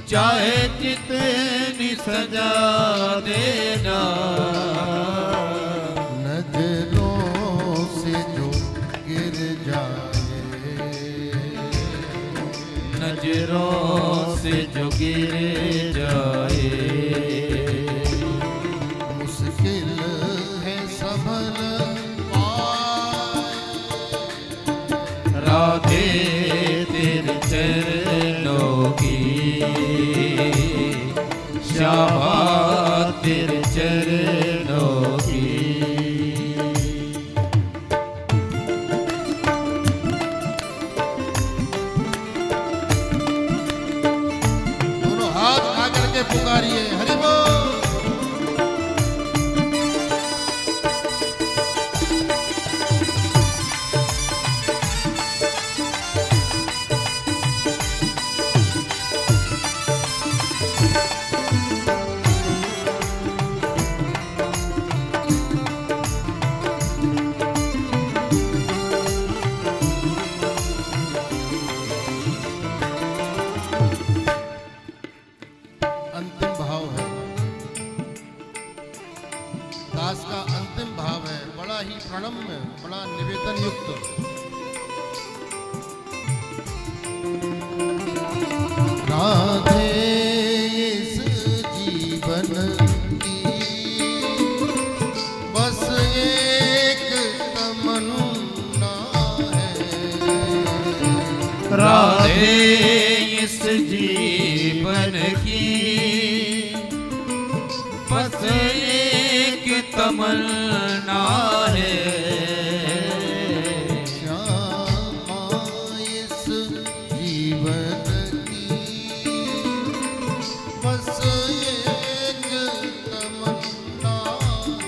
चाहे जितनी सजा देना। नजरों से जो गिर जाए, नजरों से जो गिर जाए। मुश्किल है संभल पाए। राधे तेरे चरणों की श्यामा तेरे चरणों की। दोनों हाथ आकर के पुकारिए हरि बोल। अंतिम भाव है, दास का अंतिम भाव है, बड़ा ही प्रणम्य, बड़ा निवेदन युक्त। राधे इस जीवन की बस एक तमन्ना है। राधे इस जीवन की बस एक तमन्ना है। श्यामा इस जीवन की बस एक तमन्ना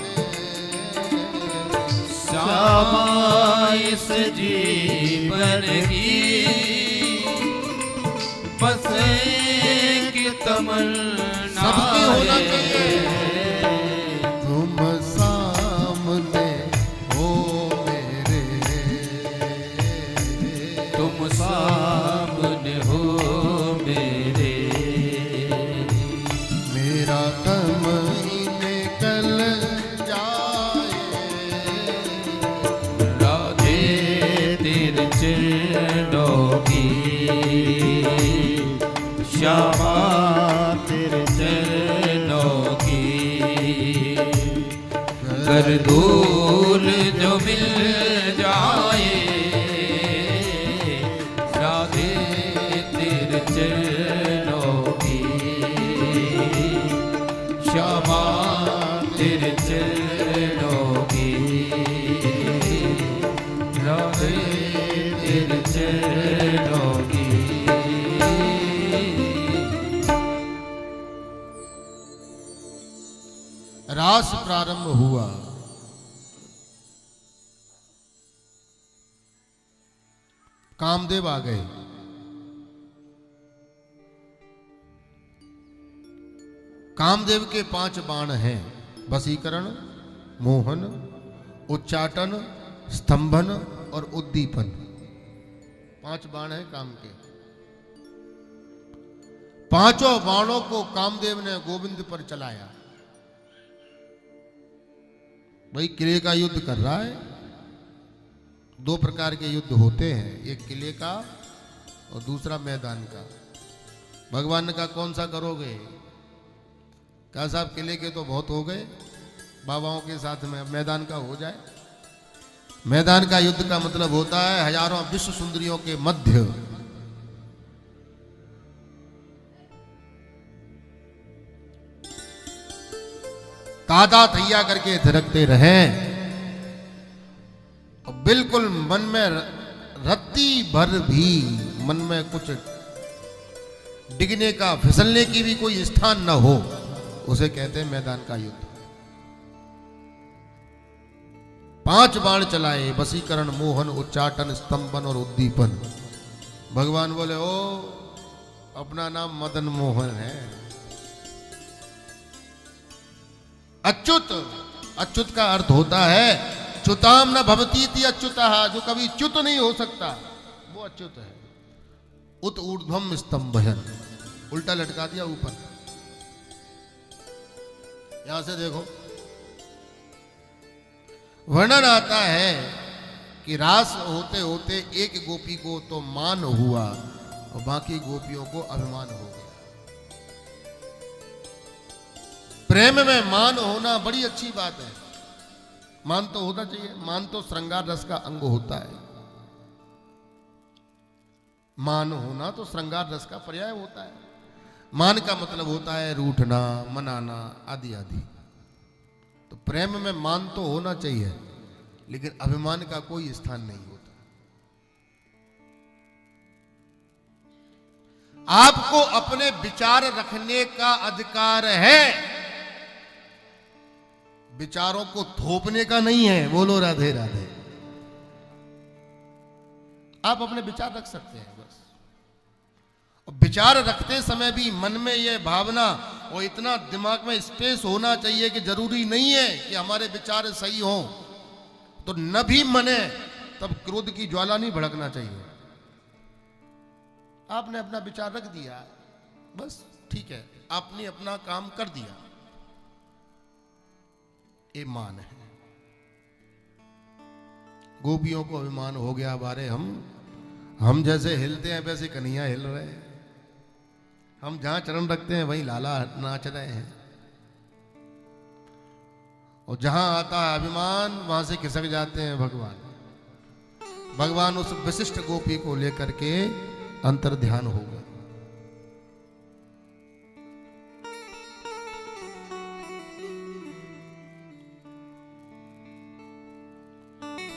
है। श्यामा इस जीवन की बस एक तमन्ना सबकी होना है। चाहिए। तुम सामने हो मेरे, तुम सामने हो मेरे। मेरा दम ही निकल जाए। राधे तेरे चरणों की श्यामा तेरे चरणों की। कर धूल जो मिल जाए। राधे तेरे चरणों की श्यामा तेरे चरणों की। राधे तेरे चरणों की। रास प्रारंभ हुआ। कामदेव आ गए। कामदेव के 5 बाण हैं, वशीकरण, मोहन, उच्चाटन, स्तंभन और उद्दीपन। 5 बाण हैं काम के। 5 बाणों को कामदेव ने गोविंद पर चलाया। भाई किले का युद्ध कर रहा है। 2 प्रकार के युद्ध होते हैं, एक किले का और दूसरा मैदान का। भगवान ने कहा कौन सा करोगे? कहा साहब किले के तो बहुत हो गए, बाबाओं के साथ में मैदान का हो जाए। मैदान का युद्ध का मतलब होता है हजारों विश्व सुंदरियों के मध्य तादा थैया करके थिरकते रहें और बिल्कुल मन में रत्ती भर भी मन में कुछ डिगने का, फिसलने की भी कोई स्थान न हो, उसे कहते हैं मैदान का युद्ध। 5 बाण चलाए, वशीकरण, मोहन, उच्चाटन, स्तंभन और उद्दीपन। भगवान बोले ओ अपना नाम मदन मोहन है। अच्युत, अच्युत का अर्थ होता है च्युताम न भवतीति अच्युतः, जो कभी च्युत नहीं हो सकता वो अच्युत है। उत ऊर्ध्वम स्तंभयन, उल्टा लटका दिया ऊपर। यहां से देखो वर्णन आता है कि रास होते होते एक गोपी को तो मान हुआ और बाकी गोपियों को अभिमान हो गया। प्रेम में मान होना बड़ी अच्छी बात है। मान तो होना चाहिए। मान तो श्रृंगार रस का अंग होता है। मान होना तो श्रृंगार रस का पर्याय होता है। मान का मतलब होता है रूठना, मनाना आदि आदि। तो प्रेम में मान तो होना चाहिए, लेकिन अभिमान का कोई स्थान नहीं होता। आपको अपने विचार रखने का अधिकार है, विचारों को थोपने का नहीं है। बोलो राधे राधे। आप अपने विचार रख सकते हैं बस। और विचार रखते समय भी मन में यह भावना और इतना दिमाग में स्पेस होना चाहिए कि जरूरी नहीं है कि हमारे विचार सही हों, तो न भी मने तब क्रोध की ज्वाला नहीं भड़कना चाहिए। आपने अपना विचार रख दिया, बस ठीक है, आपने अपना काम कर दिया, ये मान है। गोपियों को अभिमान हो गया, बारे हम जैसे हिलते हैं वैसे कन्हैया हिल रहे हैं। हम जहां चरण रखते हैं वहीं लाला नाच रहे हैं। और जहां आता है अभिमान वहां से खिसक जाते हैं भगवान। भगवान उस विशिष्ट गोपी को लेकर के अंतर ध्यान होगा।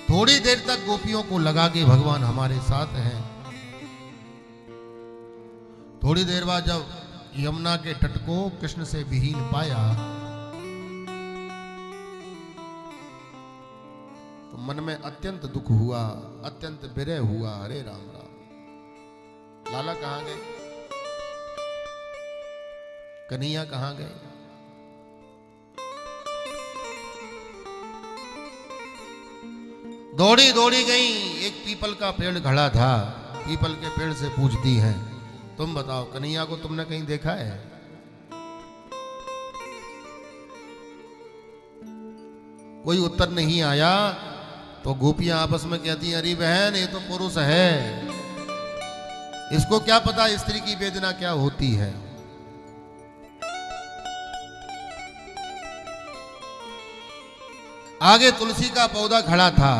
थोड़ी देर तक गोपियों को लगा कि भगवान हमारे साथ हैं। थोड़ी देर बाद जब यमुना के तट को कृष्ण से विहीन पाया तो मन में अत्यंत दुख हुआ, अत्यंत विरह हुआ। हरे राम राम। लाला कहां गए? कन्हैया कहां गए? दौड़ी दौड़ी गई। एक पीपल का पेड़ खड़ा था। पीपल के पेड़ से पूछती हैं, तुम बताओ कन्हैया को तुमने कहीं देखा है? कोई उत्तर नहीं आया। तो गोपियां आपस में कहती हैं, अरे बहन ये तो पुरुष है, इसको क्या पता स्त्री की वेदना क्या होती है। आगे तुलसी का पौधा खड़ा था।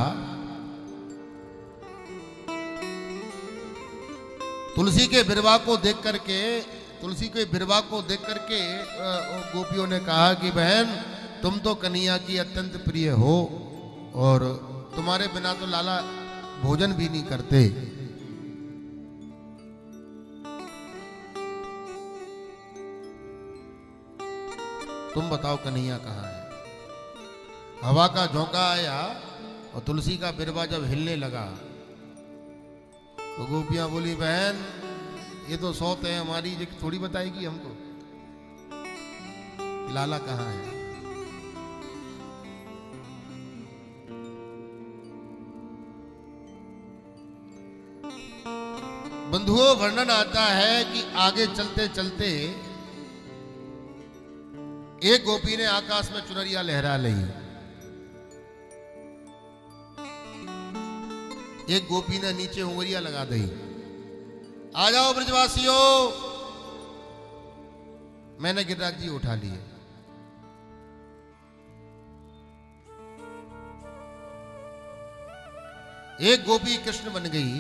तुलसी के बिरवा को देख करके गोपियों ने कहा कि बहन तुम तो कन्हैया की अत्यंत प्रिय हो और तुम्हारे बिना तो लाला भोजन भी नहीं करते। तुम बताओ कन्हैया कहाँ है। हवा का झोंका आया और तुलसी का बिरवा जब हिलने लगा तो गोपियां बोली, बहन ये तो सौत है हमारी, ये थोड़ी बताएगी हमको लाला कहाँ है। बंधुओं, वर्णन आता है कि आगे चलते चलते एक गोपी ने आकाश में चुनरिया लहरा ली, एक गोपी ने नीचे उंगलियां लगा दी। आ जाओ ब्रजवासियों, मैंने गिरिराज जी उठा लिए। एक गोपी कृष्ण बन गई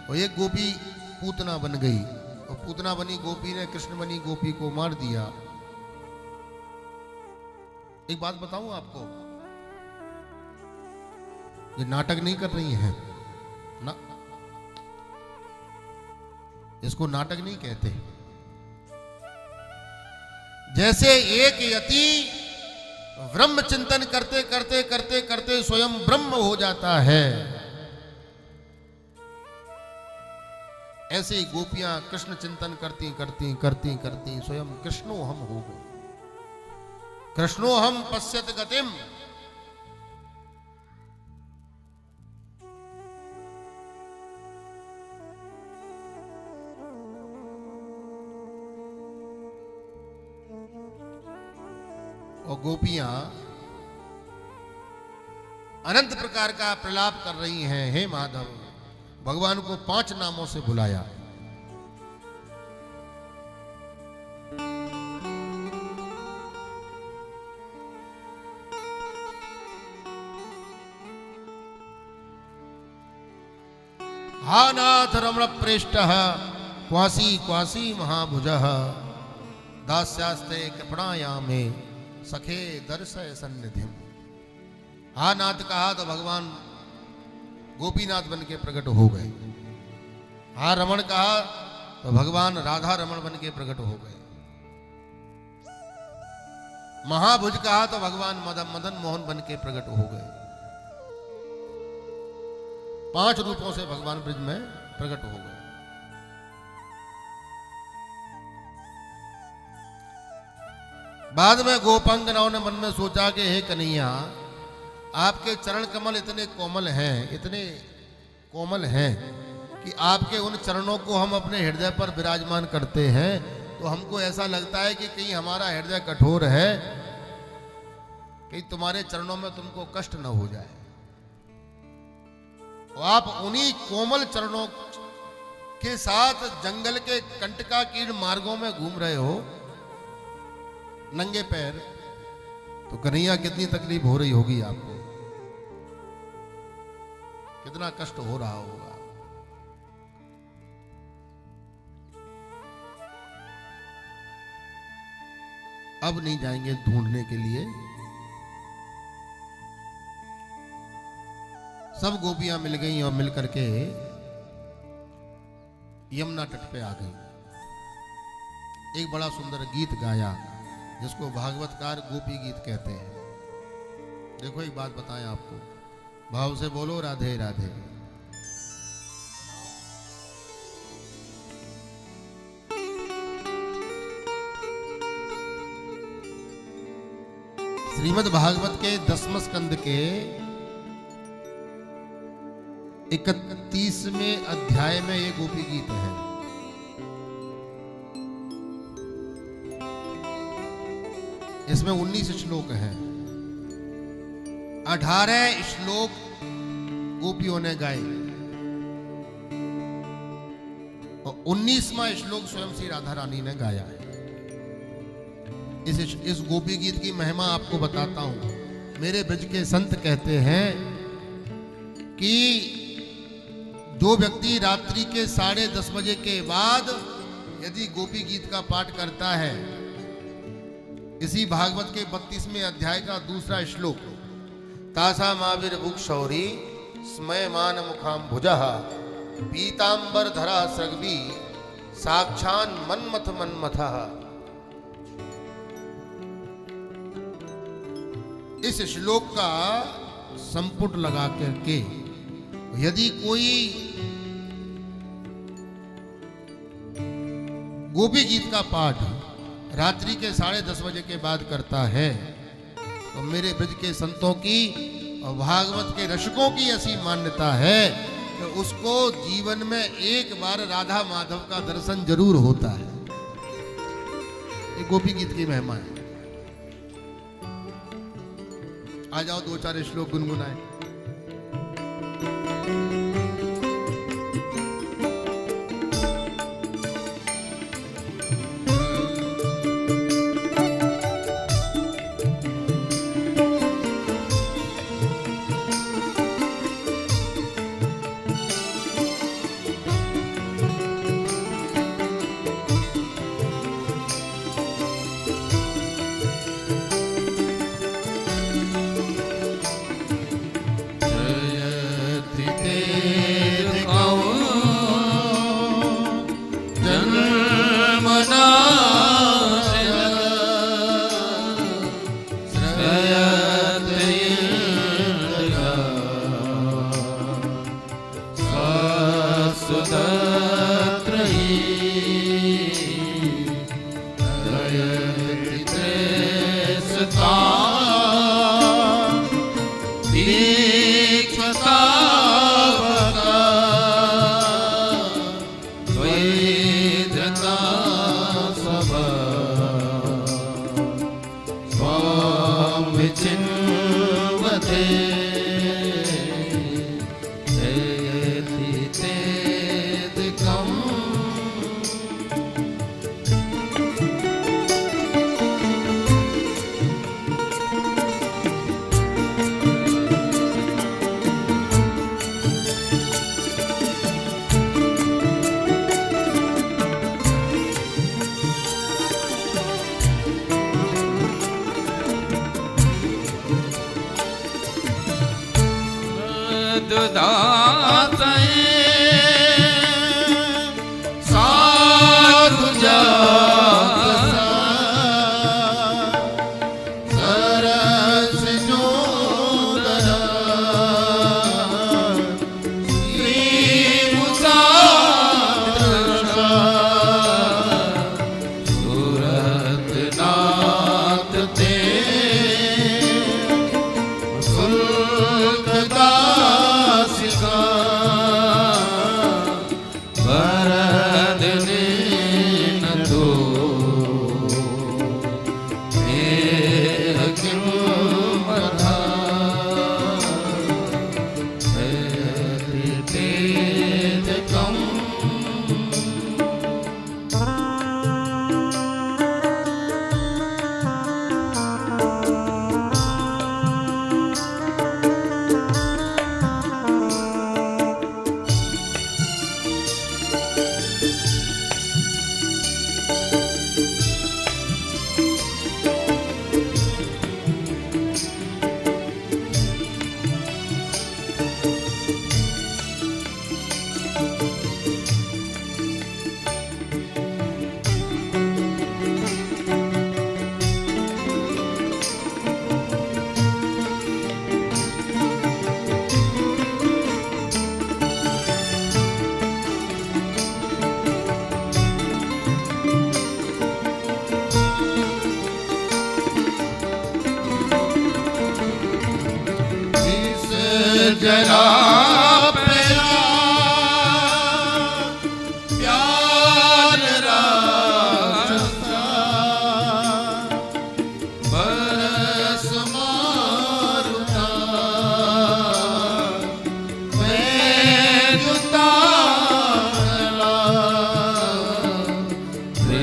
और एक गोपी पूतना बन गई, और पूतना बनी गोपी ने कृष्ण बनी गोपी को मार दिया। एक बात बताऊं आपको, ये नाटक नहीं कर रही हैं ना, इसको नाटक नहीं कहते। जैसे एक यति ब्रह्म चिंतन करते करते करते करते स्वयं ब्रह्म हो जाता है, ऐसे ही गोपियां कृष्ण चिंतन करती करती करती करती स्वयं कृष्णो हम हो गए। कृष्णो हम पश्यत गतिम, और गोपियां अनंत प्रकार का प्रलाप कर रही हैं। हे माधव, भगवान को 5 नामों से बुलाया। हा नाथ रमण प्रेष्ठ क्वासी क्वासी महाभुज दास्यास्ते कृपणायामे सखे दर्शय सन्निधिम। हा नाथ कहा तो भगवान गोपीनाथ बन के प्रकट हो गए। हा रमण कहा तो भगवान राधा रमण बन के प्रकट हो गए। महाभुज कहा तो भगवान मदन मोहन बन के प्रकट हो गए। 5 रूपों से भगवान ब्रज में प्रकट हो गए। बाद में गोपांगनाओं ने मन में सोचा कि हे कन्हैया, आपके चरण कमल इतने कोमल हैं, इतने कोमल हैं कि आपके उन चरणों को हम अपने हृदय पर विराजमान करते हैं तो हमको ऐसा लगता है कि कहीं हमारा हृदय कठोर है, कहीं तुम्हारे चरणों में तुमको कष्ट न हो जाए। और आप उन्हीं कोमल चरणों के साथ जंगल के कंटकाकीर्ण मार्गों में घूम रहे हो नंगे पैर, तो कन्हैया कितनी तकलीफ हो रही होगी आपको, कितना कष्ट हो रहा होगा। अब नहीं जाएंगे ढूंढने के लिए। सब गोपियां मिल गईं और मिलकर के यमुना तट पे आ गई। एक बड़ा सुंदर गीत गाया जिसको भागवतकार गोपी गीत कहते हैं। देखो एक बात बताएं आपको, भाव से बोलो राधे राधे। श्रीमद् भागवत के 10वें स्कंद के 31वें अध्याय में ये गोपी गीत है। इसमें 19 श्लोक हैं। 18 श्लोक गोपियों ने गाए और 19वां श्लोक स्वयं श्री राधा रानी ने गाया है। इस गोपी गीत की महिमा आपको बताता हूं। मेरे ब्रज के संत कहते हैं कि जो व्यक्ति रात्रि के 10:30 बजे के बाद यदि गोपी गीत का पाठ करता है, इसी भागवत के 32वें अध्याय का 2 श्लोक, तासा माविर भुक्षौरी स्मयमान मुखाम भुजः पीतांबर धरा सृग्वी साक्षान मन्मथ मन्मथः। इस श्लोक का संपुट लगा करके यदि कोई गोपी गीत का पाठ रात्रि के 10:30 बजे के बाद करता है तो मेरे ब्रज के संतों की और भागवत के रसिकों की ऐसी मान्यता है कि उसको जीवन में एक बार राधा माधव का दर्शन जरूर होता है। ये गोपी गीत की महिमा है। आ जाओ 2-4 श्लोक गुनगुनाए। जरा प्यार रास्ता बरस मारुता मैं जुताला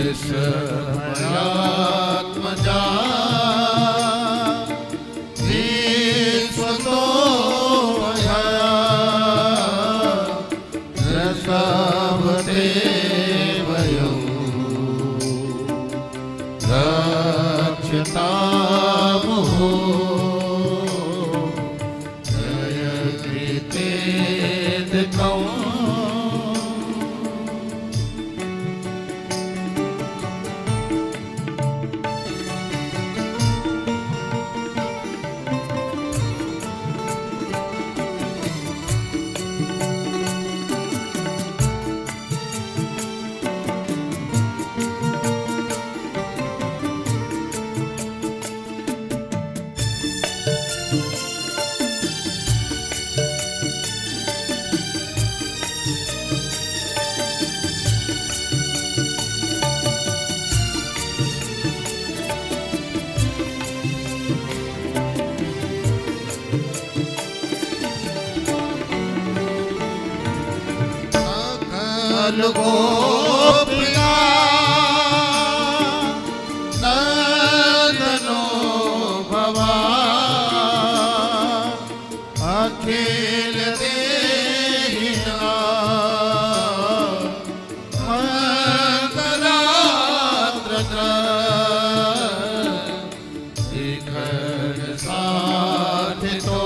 ऋषभयात्मजा विश्व तो गोकुल गोपिका नंदनो भवा अखिल देहिना मंगलात्र शिखर साधितो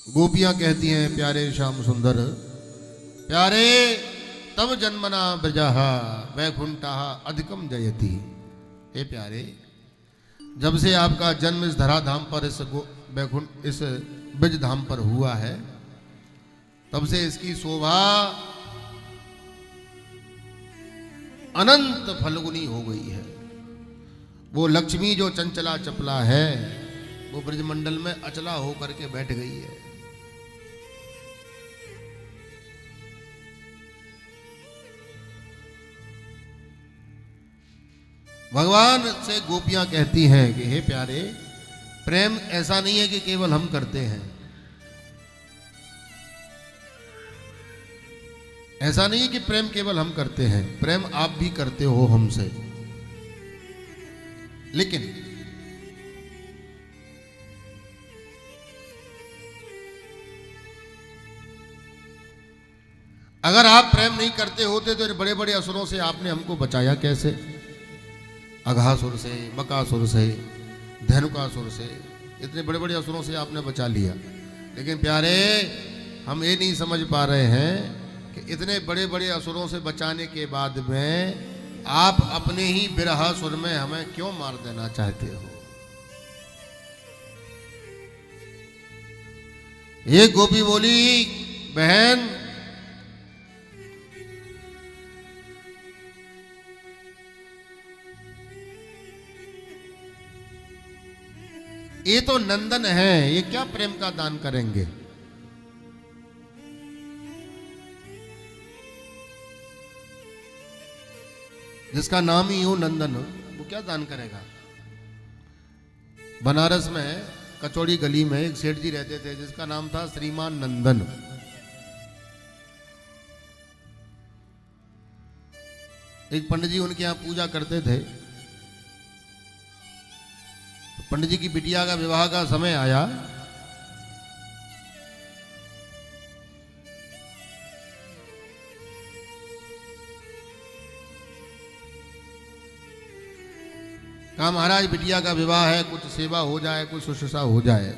गोपियां कहती हैं प्यारे श्याम सुंदर प्यारे तब जन्मना ब्रजाहा वैकुंठा अधिकम जयति। हे प्यारे, जब से आपका जन्म इस धराधाम पर वैकुंठ इस ब्रज धाम पर हुआ है तब से इसकी शोभा अनंत फलगुनी हो गई है। वो लक्ष्मी जो चंचला चपला है वो ब्रजमंडल में अचला होकर के बैठ गई है। भगवान से गोपियां कहती हैं कि हे प्यारे, प्रेम ऐसा नहीं है कि केवल हम करते हैं, ऐसा नहीं है कि प्रेम केवल हम करते हैं, प्रेम आप भी करते हो हमसे। लेकिन अगर आप प्रेम नहीं करते होते तो बड़े बड़े असुरों से आपने हमको बचाया कैसे? अघासुर से, बकासुर से, धेनुकासुर से, इतने बड़े बड़े असुरों से आपने बचा लिया। लेकिन प्यारे, हम ये नहीं समझ पा रहे हैं कि इतने बड़े बड़े असुरों से बचाने के बाद में आप अपने ही बिरहासुर में हमें क्यों मार देना चाहते हो? ये गोपी बोली, बहन ये तो नंदन है, ये क्या प्रेम का दान करेंगे? जिसका नाम ही हो नंदन, वो क्या दान करेगा? बनारस में कचौड़ी गली में एक सेठ जी रहते थे जिसका नाम था श्रीमान नंदन। एक पंडित जी उनके यहां पूजा करते थे। तो पंडित जी की बिटिया का विवाह का समय आया। कहा महाराज बिटिया का विवाह है, कुछ सेवा हो जाए, कुछ शुश्रूषा हो जाए।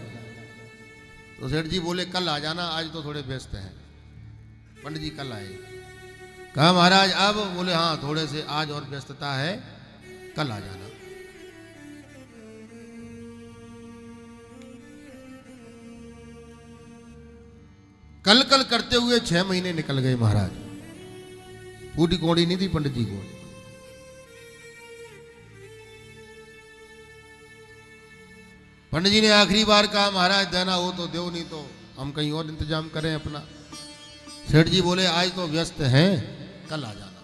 तो सेठ जी बोले कल आ जाना, आज तो थोड़े व्यस्त हैं। पंडित जी कल आए। कहा महाराज अब? बोले हाँ थोड़े से आज और व्यस्तता है, कल आ जाना। कल कल करते हुए 6 महीने निकल गए महाराज। फूटी कौड़ी नहीं थी पंडित जी को। पंडित जी ने आखिरी बार कहा महाराज देना हो तो दो, नहीं तो हम कहीं और इंतजाम करें अपना। सेठ जी बोले आज तो व्यस्त हैं, कल आ जाना।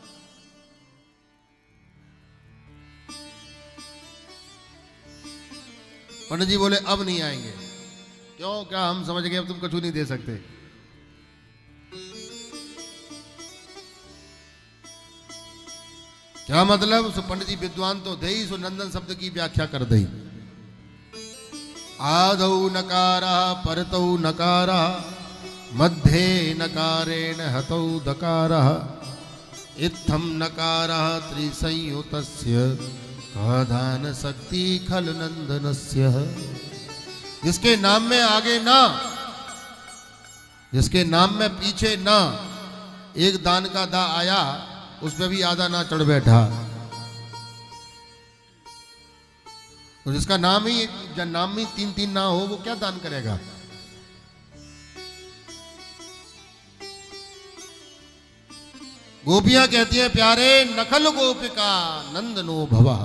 पंडित जी बोले अब नहीं आएंगे। क्यों? क्या हम समझ गए अब तुम कुछ नहीं दे सकते? क्या मतलब? सो पंडित जी विद्वान तो थे ही, सो नंदन शब्द की व्याख्या कर दी। आदौ नकारः परतौ नकारः मध्ये नकारेण हतौ दकारः इत्थं नकारः त्रिसंयुतस्य काधान शक्ति खल नंदनस्य। जिसके नाम में आगे ना, जिसके नाम में पीछे ना, एक दान का दा आया उसमें भी आधा ना चढ़ बैठा। तो जिसका नाम ही नाम में 3-3 ना हो वो क्या दान करेगा? गोपियां कहती हैं प्यारे नखल गोपिका नंदनो भवा।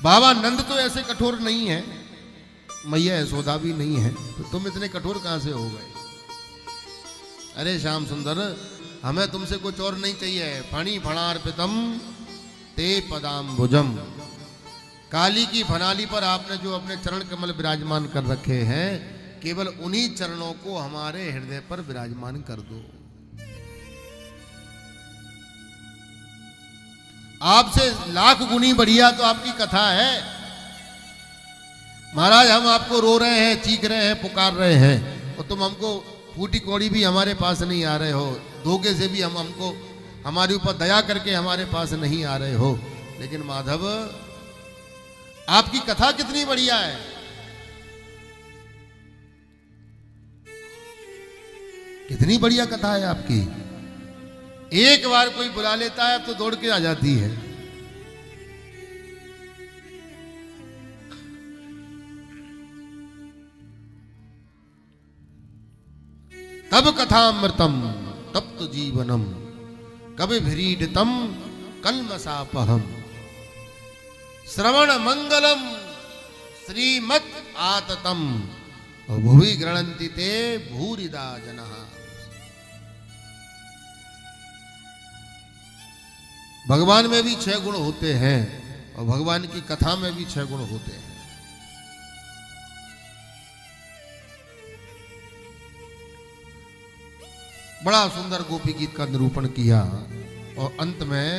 बाबा नंद तो ऐसे कठोर नहीं है, मैया यशोदा भी नहीं है, तो तुम इतने कठोर कहां से हो गए? अरे श्याम सुंदर हमें तुमसे कुछ और नहीं चाहिए। फणी फणार्पितम ते पदाम्बुजम। काली की फनाली पर आपने जो अपने चरण कमल विराजमान कर रखे हैं, केवल उन्हीं चरणों को हमारे हृदय पर विराजमान कर दो। आपसे लाख गुनी बढ़िया तो आपकी कथा है। महाराज हम आपको रो रहे हैं, चीख रहे हैं, पुकार रहे हैं, और तुम हमको फूटी कौड़ी भी हमारे पास नहीं आ रहे हो, धोखे से भी हमको हमारे ऊपर दया करके हमारे पास नहीं आ रहे हो। लेकिन माधव आपकी कथा कितनी बढ़िया है। कितनी बढ़िया कथा है आपकी। एक बार कोई बुला लेता है अब तो दौड़ के आ जाती है। तब कथामृतम तप्त जीवनम कवि भ्रीडितम कल्मषापहम श्रवण मंगलम श्रीमत् आततम भुवि गृणन्ति ते भूरिदा जनः। भगवान में भी 6 गुण होते हैं और भगवान की कथा में भी 6 गुण होते हैं। बड़ा सुंदर गोपी गीत का निरूपण किया और अंत में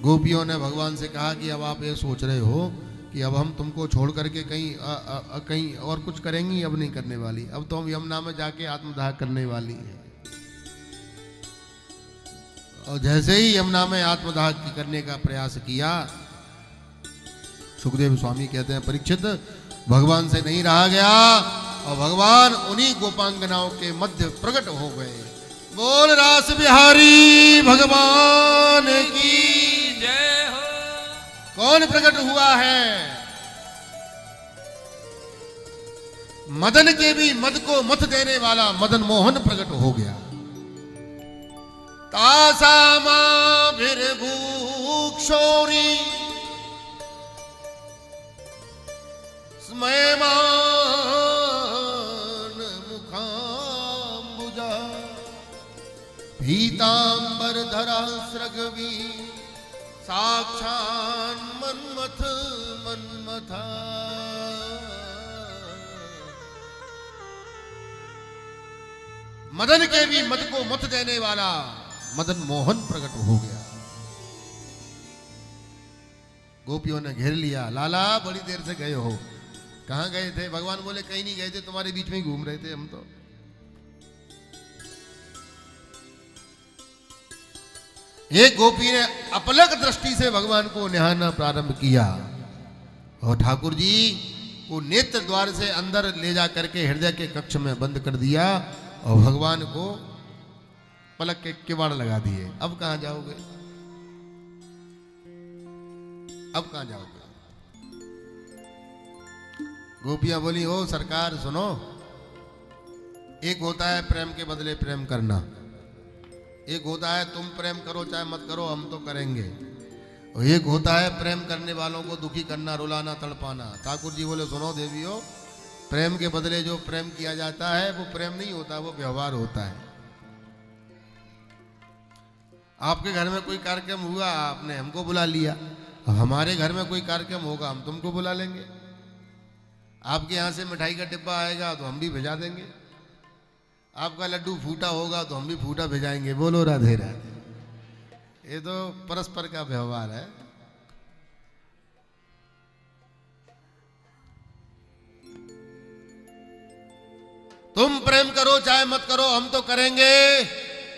गोपियों ने भगवान से कहा कि अब आप ये सोच रहे हो कि अब हम तुमको छोड़ करके कहीं और कुछ करेंगी? अब नहीं करने वाली। अब तो हम यमुना में जाके आत्मदाह करने वाली हैं। और जैसे ही यमुना में आत्मदाह करने का प्रयास किया, सुखदेव स्वामी कहते हैं परीक्षित भगवान से नहीं रहा गया और भगवान उन्हीं गोपांगनाओं के मध्य प्रकट हो गए। बोल रास बिहारी भगवान की जय हो। कौन प्रकट हुआ है? मदन के भी मद को मत देने वाला मदन मोहन प्रकट हो गया। तासामा भूक्षोरी स्मयमान मुखाम्बुजा पीतांबर धरा स्रगवी साक्षान मन्मथ मन्मथा। मदन के भी मद को मत देने वाला मदन मोहन प्रकट हो गया। गोपियों ने घेर लिया, लाला बड़ी देर से गए हो, कहां गए थे? भगवान बोले कहीं नहीं गए थे, तुम्हारे बीच में ही घूम रहे थे हम तो। एक गोपी ने अपलक दृष्टि से भगवान को निहारना प्रारंभ किया और ठाकुर जी को नेत्र द्वार से अंदर ले जा करके हृदय के कक्ष में बंद कर दिया और भगवान को पलक के किवाड़ लगा दिए। अब कहां जाओगे? अब कहां जाओगे? गोपियां बोली, ओ सरकार सुनो, एक होता है प्रेम के बदले प्रेम करना, एक होता है तुम प्रेम करो चाहे मत करो हम तो करेंगे, और एक होता है प्रेम करने वालों को दुखी करना, रुलाना, तड़पाना। ठाकुर जी बोले, सुनो देवियों, प्रेम के बदले जो प्रेम किया जाता है वो प्रेम नहीं होता, वो व्यवहार होता है। आपके घर में कोई कार्यक्रम हुआ, आपने हमको बुला लिया, हमारे घर में कोई कार्यक्रम होगा हम तुमको बुला लेंगे। आपके यहाँ से मिठाई का डिब्बा आएगा तो हम भी भेजा देंगे, आपका लड्डू फूटा होगा तो हम भी फूटा भेजाएंगे। बोलो राधे राधे। ये तो परस्पर का व्यवहार है। तुम प्रेम करो चाहे मत करो हम तो करेंगे।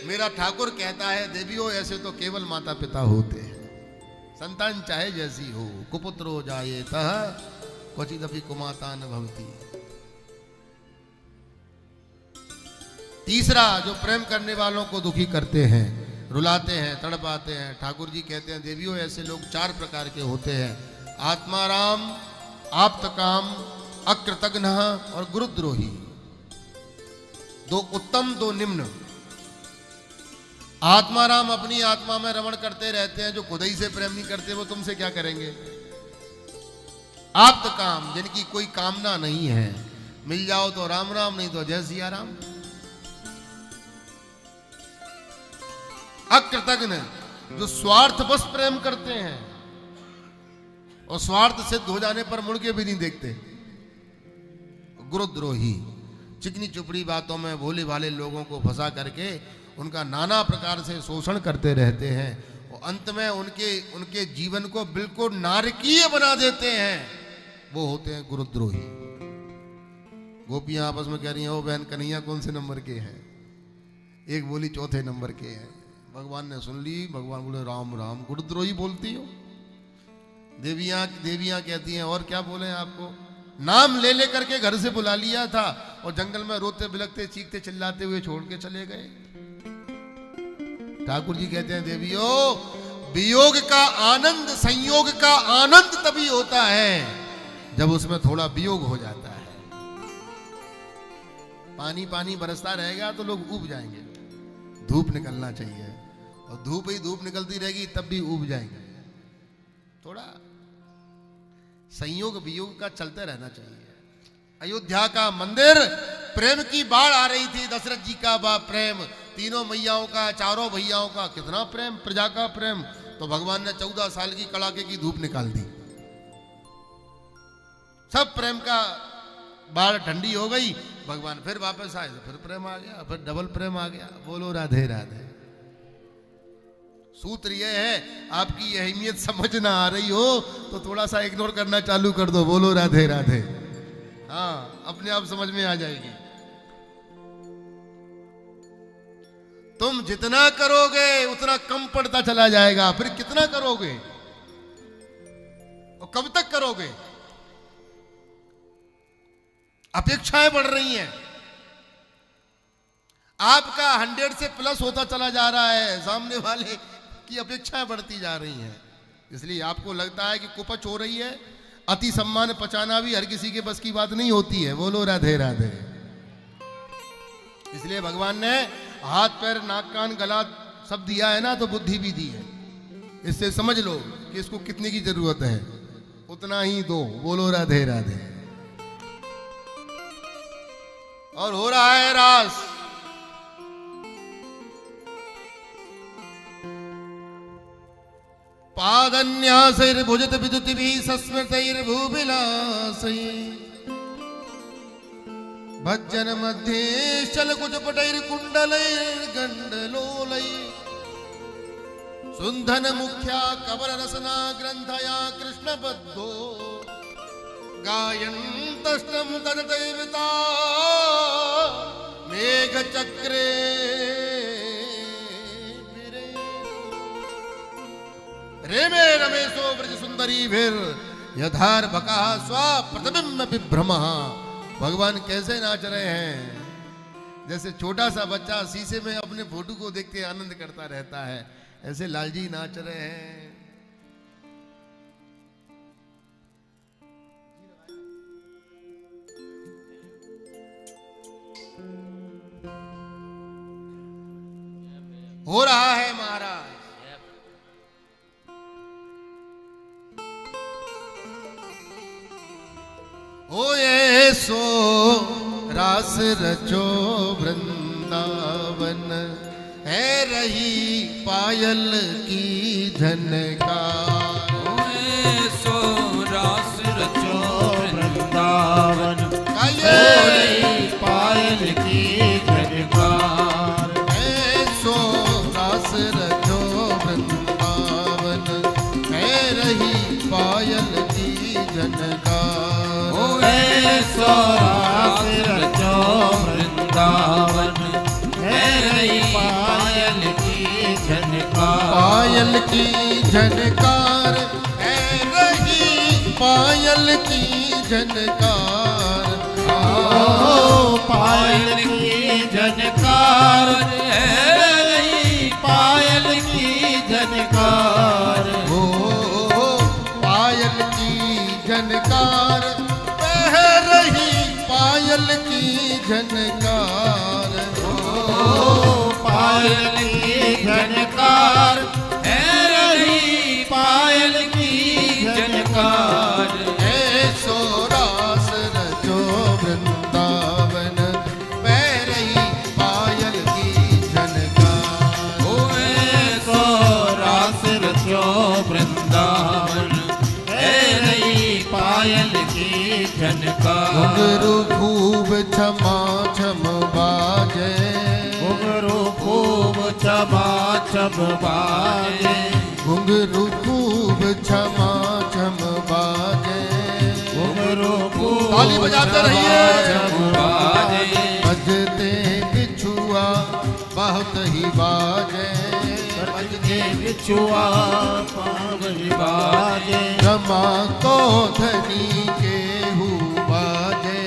मेरा ठाकुर कहता है, देवियों ऐसे तो केवल माता पिता होते हैं, संतान चाहे जैसी हो, कुपुत्रो जायेतः क्वचिदपि कुमाता न भवति। तीसरा, जो प्रेम करने वालों को दुखी करते हैं, रुलाते हैं, तड़पाते हैं। ठाकुर जी कहते हैं, देवियों ऐसे लोग चार प्रकार के होते हैं, आत्माराम, आप्तकाम, अकृतघ्न और गुरुद्रोही। दो उत्तम दो निम्न। आत्माराम अपनी आत्मा में रमण करते रहते हैं, जो खुद ही से प्रेम नहीं करते वो तुमसे क्या करेंगे। आप्त काम, जिनकी कोई कामना नहीं है, मिल जाओ तो राम राम, नहीं तो जय सिया राम। अकृतघ्न, जो स्वार्थ बस प्रेम करते हैं और स्वार्थ सिद्ध हो जाने पर मुड़ के भी नहीं देखते। गुरुद्रोही, चिकनी चुपड़ी बातों में भोले भाले लोगों को फंसा करके उनका नाना प्रकार से शोषण करते रहते हैं और अंत में उनके जीवन को बिल्कुल नारकीय बना देते हैं, वो होते हैं गुरुद्रोही। गोपियां आपस में कह रही हैं, ओ बहन कन्हैया कौन से नंबर के हैं? एक बोली चौथे नंबर के हैं। भगवान ने सुन ली, भगवान बोले, राम राम, गुरुद्रोही बोलती हो? देवियां कहती हैं, और क्या बोले आपको? नाम ले लेकर के घर से बुला लिया था और जंगल में रोते बिलखते चीखते चिल्लाते हुए छोड़ के चले गए। ठाकुर जी कहते हैं, देवियों, वियोग का आनंद, संयोग का आनंद तभी होता है जब उसमें थोड़ा वियोग हो जाता है। पानी पानी बरसता रहेगा तो लोग ऊब जाएंगे, धूप निकलना चाहिए, और धूप ही धूप निकलती रहेगी तब भी ऊब जाएंगे। थोड़ा संयोग वियोग का चलते रहना चाहिए। अयोध्या का मंदिर, प्रेम की बाढ़ आ रही थी, दशरथ जी का प्रेम, तीनों मैयाओं का, चारों भैयाओं का कितना प्रेम, प्रजा का प्रेम, तो भगवान ने 14 साल की कड़ाके की धूप निकाल दी। सब प्रेम का बाढ़ ठंडी हो गई, भगवान फिर वापस आए तो फिर प्रेम आ गया, फिर डबल प्रेम आ गया। बोलो राधे राधे। सूत्र यह है, आपकी अहमियत समझ ना आ रही हो तो थोड़ा सा इग्नोर करना चालू कर दो। बोलो राधे राधे। हाँ, अपने आप समझ में आ जाएगी। तुम जितना करोगे उतना कम पड़ता चला जाएगा, फिर कितना करोगे और कब तक करोगे? अपेक्षाएं बढ़ रही हैं, आपका 100 से प्लस होता चला जा रहा है, सामने वाले की अपेक्षाएं बढ़ती जा रही हैं। इसलिए आपको लगता है कि कुपच हो रही है। अति सम्मान पचाना भी हर किसी के बस की बात नहीं होती है। बोलो राधे राधे। इसलिए भगवान ने हाथ पैर नाक कान गला सब दिया है ना, तो बुद्धि भी दी है। इससे समझ लो कि इसको कितने की जरूरत है, उतना ही दो। बोलो राधे राधे। और हो रहा है रास। पादन्यासैर्भुजत विद्युतिभिः सस्मृतैर्भूविलासैः भज्जन मध्ये शलकुचपटैर्कुण्डलैर्गण्डलोलैः सुन्धन मुख्या कबर रसना ग्रंथया कृष्णबद्धो गायन्तष्टं तददैवता मेघ चक्रे रेमे रमेशो ब्रज सुंदरी भीर यधार बका स्वा प्रतिबिंब विभ्रमः। भगवान कैसे नाच रहे हैं, जैसे छोटा सा बच्चा शीशे में अपने फोटो को देख के आनंद करता रहता है, ऐसे लालजी नाच रहे हैं। हो रहा है महाराज। हो ये सो रास रचो वृंदावन है रही पायल की झनकार। सो रास रचो वृंदावन है रही पायल की झनकार। सो रास रचो वृंदावन है रही पायल की झनकार। सो रास रचो वृंदावन है रही पायल की झनकार। पायल की झनकार है रही पायल की झनकार। पायल की झनकार है रही पायल की झनकार। हो पायल की झनकार बह रही पायल की झनकार। पायल की झनकार है रही पायल की झनकार। ऐसो रास रचो वृंदावन बह रही पायल की झनकार। सो रास रचो वृंदावन है रही पायल की झनकार। घुंघरू खूब छमा छम बाजे। घुंघरू खूब छमा छम बाजे। घुंघरू खूब छमा छम बाजे। घुंघरू खूब ताली बजाते रहिए। छम बाजे। बजते बिछुआ बहुत ही बाजे। बजते बिछुआ पावनी बाजे। रमा को धनी के हु बाजे।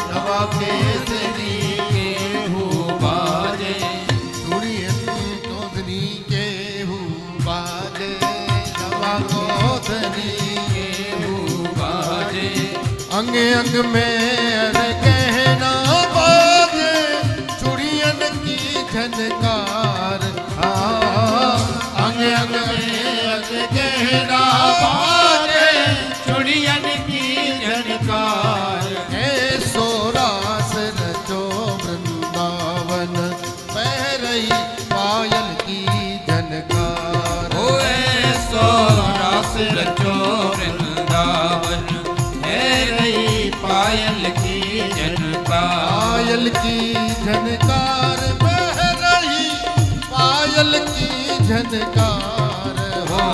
रवा के धनी के हु बाजे। सुनियन तो धनी के हु बाजे। रमा को धनी के हु बाजे। अंग अंग में अर गहना बाजे। चुड़ियन की झनकार। अंग अंग में अर गहना बाजे। चुड़ियन की झनकार। ऐसो रास रचो वृंदावन बह रही पायल की झनकार। सो रास रचो वृंदावन है रही पायल की झनकार। पायल की झनकार बह रही पायल की झनकार। हो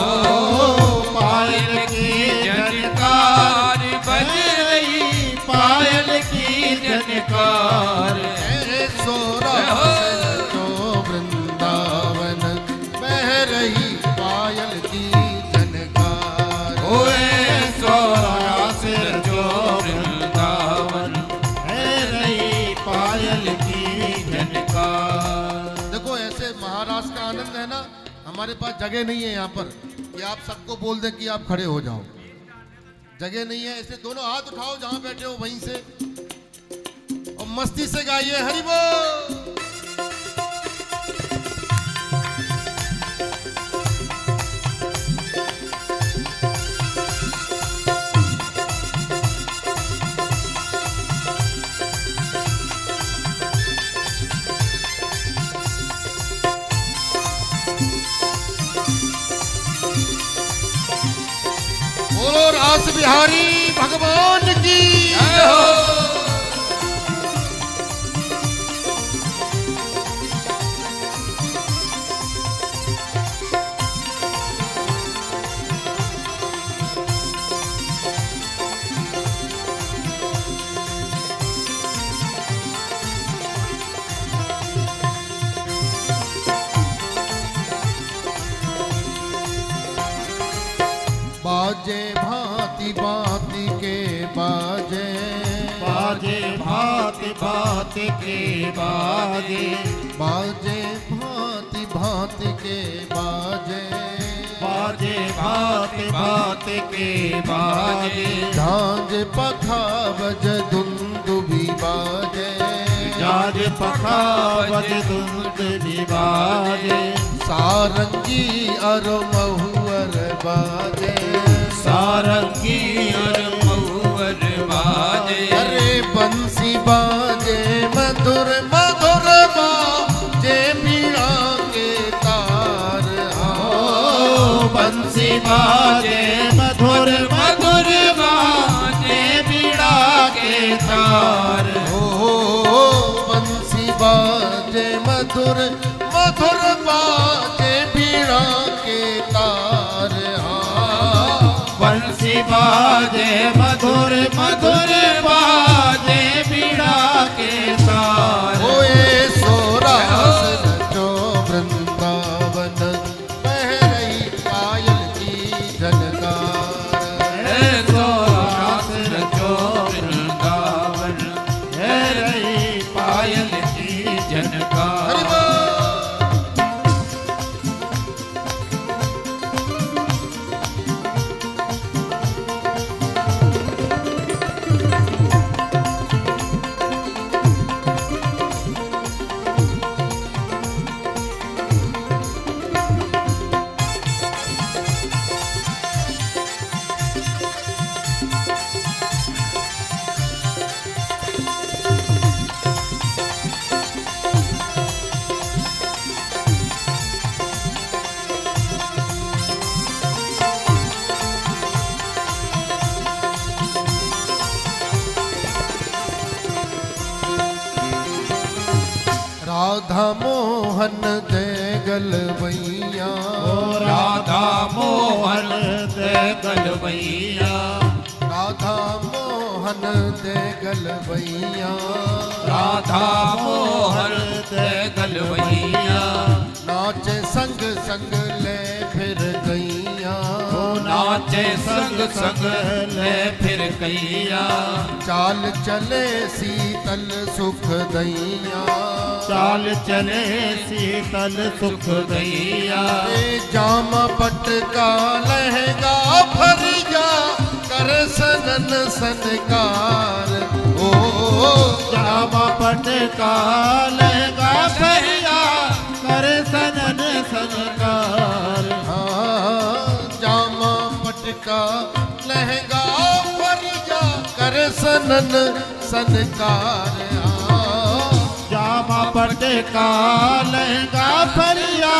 पायल की झनकार बज रही पायल की झनकार। ऐसो रास रचो वृंदावन बह रही पायल की झनकार। सो रास रचो वृंदावन है रही पायल की झनकार। देखो ऐसे महाराज का आनंद है ना, हमारे पास जगह नहीं है यहाँ पर कि आप सबको बोल दें कि आप खड़े हो जाओ। जगह नहीं है, इसलिए दोनों हाथ उठाओ जहां बैठे हो वहीं से और मस्ती से गाइए हरि बोल। बोलो रास बिहारी भगवान की जय हो। बाजे भांति भांति के बाजे, बाजे भांति भांति के बाजे, बाजे भांति भांति के बाजे, बाजे भांति भांति के बाजे, झांझ पखावज दुंदुभी बाजे, झांझ पखावज दुंदुभी बाजे, सारंगी और महुअर बाजे, सारंगी और महुअर बाजे, अरे बंसी बाजे मधुर मधुर बाजे बीड़ा के तार, ओ बंसी बाजे मधुर मधुर बाजे बीड़ा के तार, ओ बंसी बाजे मधुर मधुर बाजे बीड़ा के तार, बंसी बाजे मधुर मधुर बाजे बीड़ा के तार, ओए सोरास रचो वृंदावन बह रही पायल की झनकार, सोरास रचो वृंदावन है रही पायल की झनकार। हरि बोल। राधा मोहन दे गलवैया, ओ राधा मोहन दे गलवैया, राधा मोहन दे गलवैया, राधा मोहन दे गलवैया, नाचे संग संग ले फिर गैया, ओ नाचे संग संग ले फिर गैया, चाल चले शीतल सुख दैया, चाल चले शीतल सुख दैया, रे जामा पटका लहंगा फरिया कर सनन सनकार, ओ जामा पटका लहंगा फरिया कर सनन सनकार, जामा पटका लहंगा फरिया कर सनन सनकार, जामा पटका लहंगा फरिया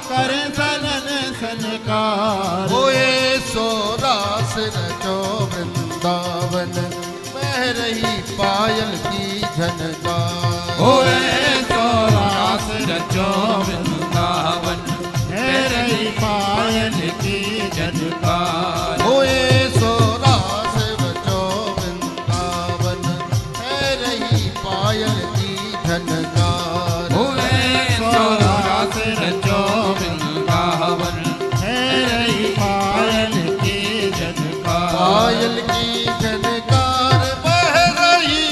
कर सनन सनकार, होए सोरास रचो वृंदावन बह रही पायल की झनकार, होए सोरास रचो वृंदावन है रही पायल की झनकार, होए सोरास रचो वृंदावन है रही पायल की झनकार, होए सोरास रचो वृंदावन है रही पायल की झनकार, पायल की झनकार बह रही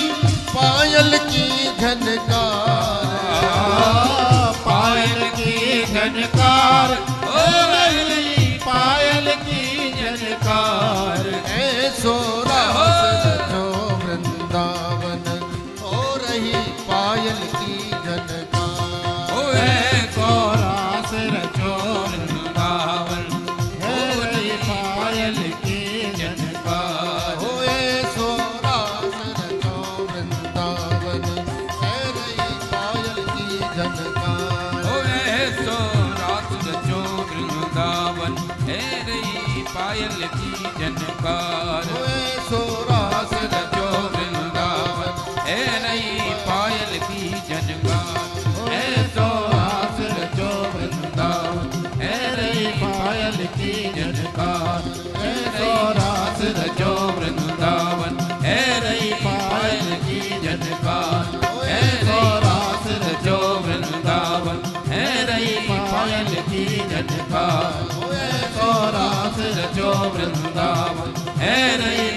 पायल की झनकार, पायल की झनकार हो रही पायल की झनकार, ऐ सोरास रचो वृंदावन हो रही पायल की झनकार, होए सोरास रचो वृंदावन है रही पायल की झनकार, होए सोरास रचो वृंदावन है रही पायल की झनकार, होए सोरास रचो वृंदावन है रही पायल की झनकार। झनकार सो रास रचो वृंदावन है नई पायल की झनकार ऐसो रास रचो वृंदावन है नई पायल की झनकार ऐसो रास रचो वृंदावन है नई पायल की झनकार ऐसो रास रचो वृंदावन है नई पायल की झनकार ऐसो रास रचो वृंदावन है नई